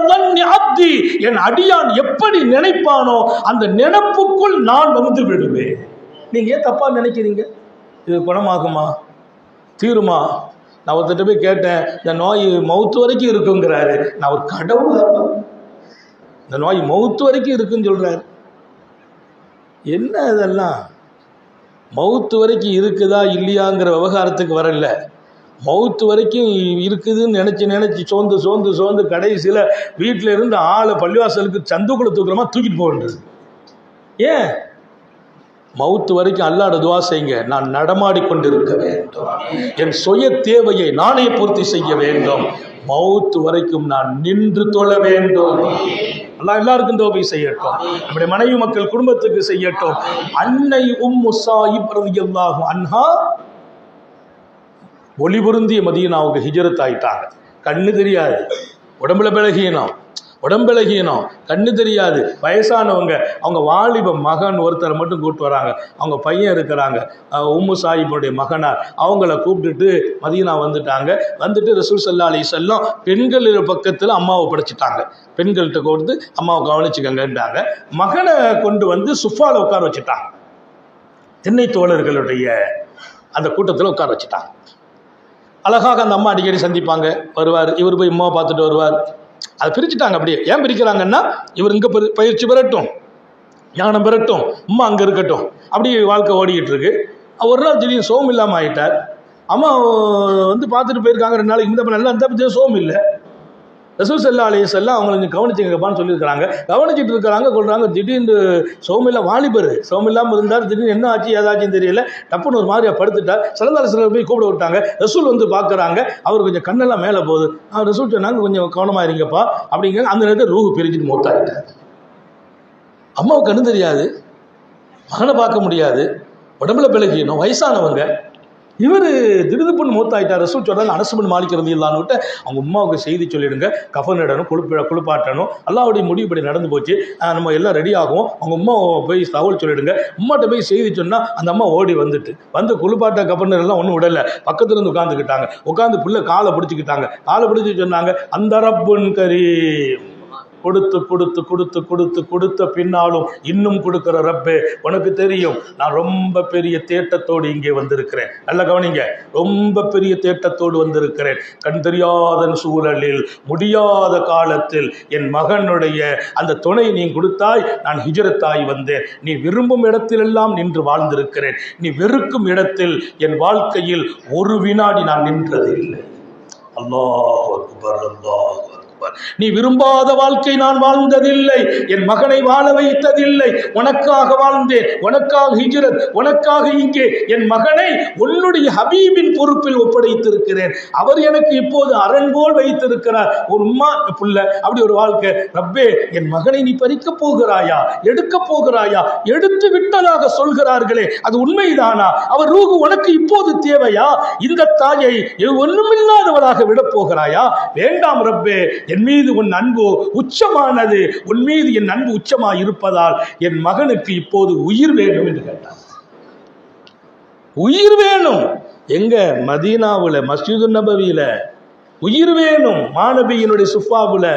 அப்தி, என் அடியான் எப்படி நினைப்பானோ அந்த நினைப்புக்குள் நான் வந்து விடுவேன். நீங்க ஏன் தப்பா நினைக்கிறீங்க? இது குணமாகுமா, தீருமா? நான் ஒருத்தட்ட போய் கேட்டேன், இந்த நோய் மௌத்து வரைக்கும் இருக்குங்கிறாரு. நான் ஒரு கடவுள், இந்த நோய் மௌத்து வரைக்கும் இருக்குன்னு சொல்றாரு. என்ன இதெல்லாம்? மௌத்து வரைக்கும் இருக்குதா இல்லையாங்கிற விவகாரத்துக்கு வரல. மௌத்து வரைக்கும் இருக்குதுன்னு நினச்சி சோர்ந்து கடைசியில் வீட்டில் இருந்து ஆளை பள்ளிவாசலுக்கு சந்துக்குள்ள தூக்குறமா தூக்கிட்டு போகின்றது. ஏன்? மௌத்து வரைக்கும் அல்லாஹ்ட துஆ செய்யுங்க, நான் நடமாடிக்கொண்டிருக்க வேண்டும், என் சுய தேவையை நானே பூர்த்தி செய்ய வேண்டும், மௌத்து வரைக்கும் நான் நின்று தொழ வேண்டும். அல்லாஹ் எல்லாருக்கும் தௌபீக் செய்யட்டும், நம்முடைய மனைவி மக்கள் குடும்பத்துக்கு செய்யட்டும். அன்னை உம்மு சாயிப் ரலியல்லாஹு அன்ஹா ஒளி பொருந்திய மதீனாவுக்கு ஹிஜ்ரத் ஆயிட்டாங்க. கண்ணு தெரியாது, உடம்புல பலகீனம், கண்ணு தெரியாது, வயசானவங்க. அவங்க வாலிப மகன் ஒருத்தரை மட்டும் கூப்பிட்டு வராங்க. அவங்க பையன் இருக்கிறாங்க, உம்மு சாயிபுடைய மகனார். அவங்கள கூப்பிட்டுட்டு மதீனா வந்துட்டு ரசூல் ஸல்லல்லாஹு அலைஹி வஸல்லம் பெண்கள் பக்கத்தில் அம்மாவை படைச்சிட்டாங்க. பெண்கள்கிட்ட கொடுத்து அம்மாவை கவனிச்சுக்கங்கன்றாங்க. மகனை கொண்டு வந்து சுஃபாவில் உட்கார வச்சுட்டாங்க. திண்ணை தோழர்களுடைய அந்த கூட்டத்தில் உட்கார வச்சுட்டாங்க. அழகாக அந்த அம்மா அடிக்கடி சந்திப்பாங்க, வருவார், இவர் போய் அம்மாவை பார்த்துட்டு வருவார். அதை பிரிச்சுட்டாங்க. அப்படியே ஏன் பிரிக்கிறாங்கன்னா, இவர் இங்கே பயிற்சி பெறட்டும், ஞானம் பெறட்டும், அம்மா அங்கே இருக்கட்டும். அப்படி வாழ்க்கை ஓடிக்கிட்டு இருக்கு. ஒரு நாள் திடீர்னு சோகம் இல்லாமல் ஆகிட்டார். அம்மா வந்து பார்த்துட்டு போயிருக்காங்க 2 நாளைக்கு, இந்த நல்லா இருந்தால் சோகம் இல்லை. ரசூல் ஸல்லல்லாஹு அலைஹி வஸல்லம் அவங்களை கொஞ்சம் கவனிச்சுங்கப்பான்னு சொல்லியிருக்கிறாங்க. கவனிச்சுட்டு இருக்கிறாங்க கொள்றாங்க. திடீர்னு சௌமில்லா வாலிபர் சௌமில்லாமல் இருந்தார். திடீர்னு என்ன ஆச்சு ஏதாச்சும் தெரியல, டப்புன்னு ஒரு மாதிரியா படுத்துட்டார். ஸல்லல்லாஹு அலைஹி வஸல்லம் போய் கூப்பிட விட்டாங்க. ரசூல் வந்து பார்க்குறாங்க, அவர் கொஞ்சம் கண்ணெல்லாம் மேலே போகுது. ரசூல் சொன்னாங்க கொஞ்சம் கவனமாக இருங்கப்பா அப்படிங்கிற. அந்த நேரத்தில் ரூஹு பிரிஞ்சுட்டு மௌத்தாயிட்டார். அம்மாவுக்கு கண்ணு தெரியாது, மகனை பார்க்க முடியாது, உடம்புல பிளக்கிடணும், வயசானவங்க. இவர் திடுதுப்புன்னு மூத்தாயிட்டார். ரசூல் சொல்றாங்க அனஸ் பின் மாலிக் ரலியல்லாஹு அன்ஹு அவங்க அம்மாவுக்கு செய்தி சொல்லிடுங்க, கஃன் இடணும், குளிப்பாட்டணும், அல்லாஹ்வுடைய முடிவுப்படி நடந்து போச்சு, நம்ம எல்லாம் ரெடி ஆகும், அவங்க அம்மா போய் தகவல் சொல்லிடுங்க. அம்மாட்ட போய் செய்தி சொன்னால் அந்த அம்மா ஓடி வந்து குளிப்பாட்ட கஃன் எல்லாம் ஒன்றும் விடலை, பக்கத்துல இருந்து உட்காந்துக்கிட்டாங்க. உட்காந்து பிள்ளை காலை பிடிச்சிக்கிட்டாங்க. காலை பிடிச்சி சொன்னாங்க அந்த ரப்புன் கரீம், கொடுத்து கொடுத்து கொடுத்து கொடுத்து கொடுத்த பின்னாலும் இன்னும் கொடுக்கிற ரப்பே உனக்கு தெரியும், நான் ரொம்ப பெரிய தேட்டத்தோடு இங்கே வந்திருக்கிறேன். நல்ல கவனிங்க, ரொம்ப பெரிய தேட்டத்தோடு வந்திருக்கிறேன். கண் தெரியாத சூழலில் முடியாத காலத்தில் என் மகனுடைய அந்த துணை நீ கொடுத்தாய், நான் ஹிஜ்ரத்தாய் வந்தேன். நீ விரும்பும் இடத்திலெல்லாம் நின்று வாழ்ந்திருக்கிறேன். நீ வெறுக்கும் இடத்தில் என் வாழ்க்கையில் ஒரு வினாடி நான் நின்றதில்லை. அல்லாஹ் அக்பர், அல்லாஹ் அக்பர். நீ விரும்பாத வாழ்க்கை நான் வாழ்ந்ததில்லை, என் மகனை வாழ வைத்ததில்லை. உனக்காக வாழ்ந்தேன், உனக்காக ஹிஜ்ரத், உனக்காக இங்கே என் மகனை உன்னுடைய ஹபீபின் பொறுப்பில் ஒப்படைத்திருக்கிறேன். அவர் எனக்கு இப்போது அரண் போல் வைத்திருக்கிறார். ஒரு உம்மா புள்ள அப்படி ஒரு வாழ்க்கை. ரப்பே என் மகனை நீ பறிக்க போகிறாயா, எடுக்க போகிறாயா, எடுத்து விட்டதாக சொல்கிறார்களே அது உண்மைதானா? அவர் ரூஹு உனக்கு இப்போது தேவையா? இந்த தாயை ஒண்ணுமில்லாதவராக விடப் போகிறாயா? வேண்டாம் ரப்பே, என் மீது உன் அன்பு உச்சமானது, உன் மீது என் அன்பு உச்சமாக இருப்பதால் என் மகனுக்கு இப்போது உயிர் வேணும் என்று கேட்டார். உயிர் வேணும் எங்க? மதீனாவுல மஸ்ஜிது நபவியில உயிர் வேணும். மாநபியினுடைய சுஃபாவுல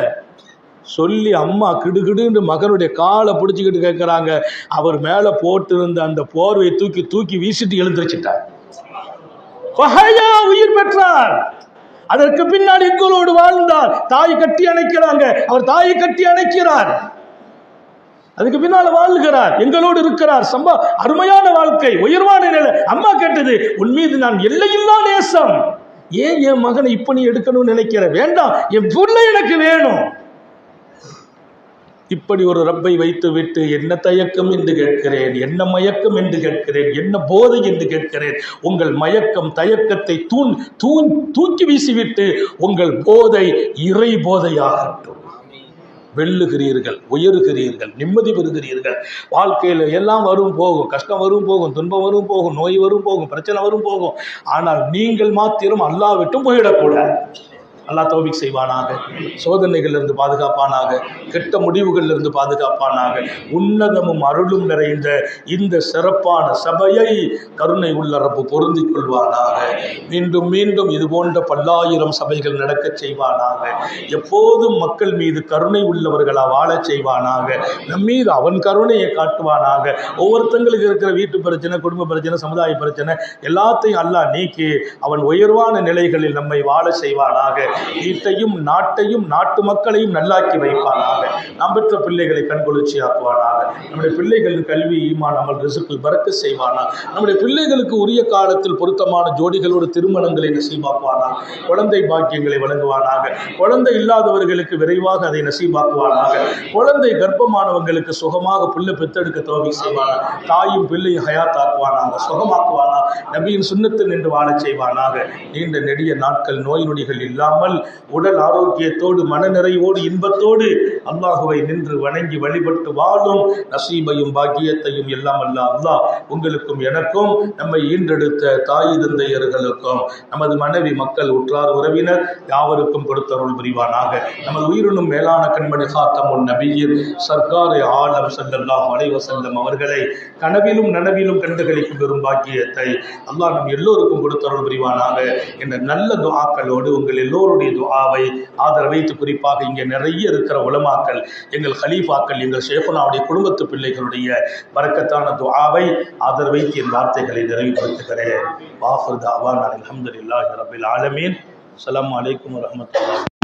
சொல்லி அம்மா கிடுகிடுன்னு மகனுடைய காலை பிடிச்சிக்கிட்டு கேட்கிறாங்க. அவர் மேல போட்டு இருந்த அந்த போர்வை தூக்கி தூக்கி வீசிட்டு எழுந்திருச்சிட்டார். உயிர் பெற்றார். அதற்கு பின்னாடி எங்களோடு வாழ்ந்தார். தாய் கட்டி அணைக்கிறாங்க, அவர் தாயை கட்டி அணைக்கிறார். அதுக்கு பின்னால வாழ்கிறார், எங்களோடு இருக்கிறார். அருமையான வாழ்க்கை, உயர்வான நிலை. அம்மா கேட்டது, உன் மீது நான் எல்லையில்லா நேசம். ஏன் என் மகனை இப்ப நீ எடுக்கணும்னு நினைக்கிற? வேண்டாம், என் பிள்ளை எனக்கு வேணும். இப்படி ஒரு ரப்பை வைத்து விட்டு என்ன தயக்கம் என்று கேட்கிறேன், என்ன மயக்கம் என்று கேட்கிறேன், என்ன போதை என்று கேட்கிறேன். உங்கள் மயக்கம் தயக்கத்தை தூக்கி வீசிவிட்டு உங்கள் போதை இறை போதையாகட்டும். வெல்லுகிறீர்கள், உயர்கிறீர்கள், நிம்மதி பெறுகிறீர்கள். வாழ்க்கையில் எல்லாம் வரும் போகும், கஷ்டம் வரும் போகும், துன்பம் வரும் போகும், நோய் வரும் போகும், பிரச்சனை வரும் போகும். ஆனால் நீங்கள் மாத்திரம் அல்லாஹ் விட்டும் போயிடக்கூடாது. அல்லாஹ் தௌஃபீக் செய்வானாக, சோதனைகளிலிருந்து பாதுகாப்பானாக, கெட்ட முடிவுகளிலிருந்து பாதுகாப்பானாக. உன்னதமும் அருளும் நிறைந்த இந்த சிறப்பான சபையை கருணை உள்ள ரப்பு பொருந்திக் கொள்வானாக. மீண்டும் மீண்டும் இது போன்ற பல்லாயிரம் சபைகள் நடக்கச் செய்வானாக. எப்போதும் மக்கள் மீது கருணை உள்ளவர்களா வாழச் செய்வானாக. நம்மீது அவன் கருணையை காட்டுவானாக. ஒவ்வொருத்தங்களுக்கு இருக்கிற வீட்டு பிரச்சனை, குடும்ப பிரச்சனை, சமுதாய பிரச்சனை எல்லாத்தையும் அல்லாஹ் நீக்கி அவன் உயர்வான நிலைகளில் நம்மை வாழ செய்வானாக. வீட்டையும் நாட்டையும் நாட்டு மக்களையும் நல்லாக்கி வைப்பானாக. நாம் பெற்ற பிள்ளைகளை கண்குளிர்ச்சியாக்குவானாக. நம்முடைய பிள்ளைகளின் கல்வி, ஈமான், அமல், ரிசுக்கில் பரக்க செய்வானாக. நம்முடைய பிள்ளைகளுக்கு உரிய காலத்தில் பொருத்தமான ஜோடிகளோடு திருமணங்களை நசீபாக்குவானாக. குழந்தை பாக்கியங்களை வழங்குவானாக. குழந்தை இல்லாதவர்களுக்கு விரைவாக அதை நசீபாக்குவானாக. குழந்தை கர்ப்பமானவங்களுக்கு சுகமாக பிள்ளை பெற்றெடுக்க தௌஃபீக் செய்வானாக. தாயும் பிள்ளையும் ஹயாத்தாக்குவானாக, சுகமாக்குவானாக. நபியின் சுன்னத்தில் நின்று வாழச் செய்வானாக. நீண்ட நெடிய நாட்கள் நோய் நொடிகள் இல்லாமல் உடல் ஆரோக்கியத்தோடு மனநிறைவோடு இன்பத்தோடு அல்லாஹுவை நின்று வணங்கி வழிபட்டு வாழும் நசீபையும் பாக்கியத்தையும் எல்லாம் அல்லாஹ் உங்களுக்கும் எனக்கும், நம்மை ஈன்றெடுத்த தாய் தந்தையர்களுக்கும், நமது மனைவி, மக்கள், உற்றார் உறவினர் யாவருக்கும் கொடுத்தருள் புரிவானாக. நமது உயிரினும் மேலான கண்மணி காத்தமுன் நபியின் சர்க்காரை ஆலம் ஸல்லல்லாஹு அலைஹி வஸல்லம் அவர்களை கனவிலும் நனவிலும் கண்டுகளிக்கும் பெரும் பாக்கியத்தை அல்லாஹ் நம் எல்லோருக்கும் கொடுத்தருள் புரிவானாக. என்ற நல்ல துஆக்களோடு உங்கள் எல்லோருடைய துஆவை ஆதரவைத்து, குறிப்பாக இங்கே நிறைய இருக்கிற உலமாக்கள், எங்கள் கலீஃபாக்கள், எங்கள் ஷேகுனாவுடைய குடும்பத்து பிள்ளைகளுடைய பரக்கத்தான துஆவை ஆதரவைத்து என் வார்த்தைகளை நிறைவுபடுத்துகிறேன். வாஃபிர் தஅவானா அல்ஹம்துலில்லாஹி ரப்பில் ஆலமீன். அஸ்ஸலாமு அலைக்கும் வரஹ்மத்துல்லாஹி.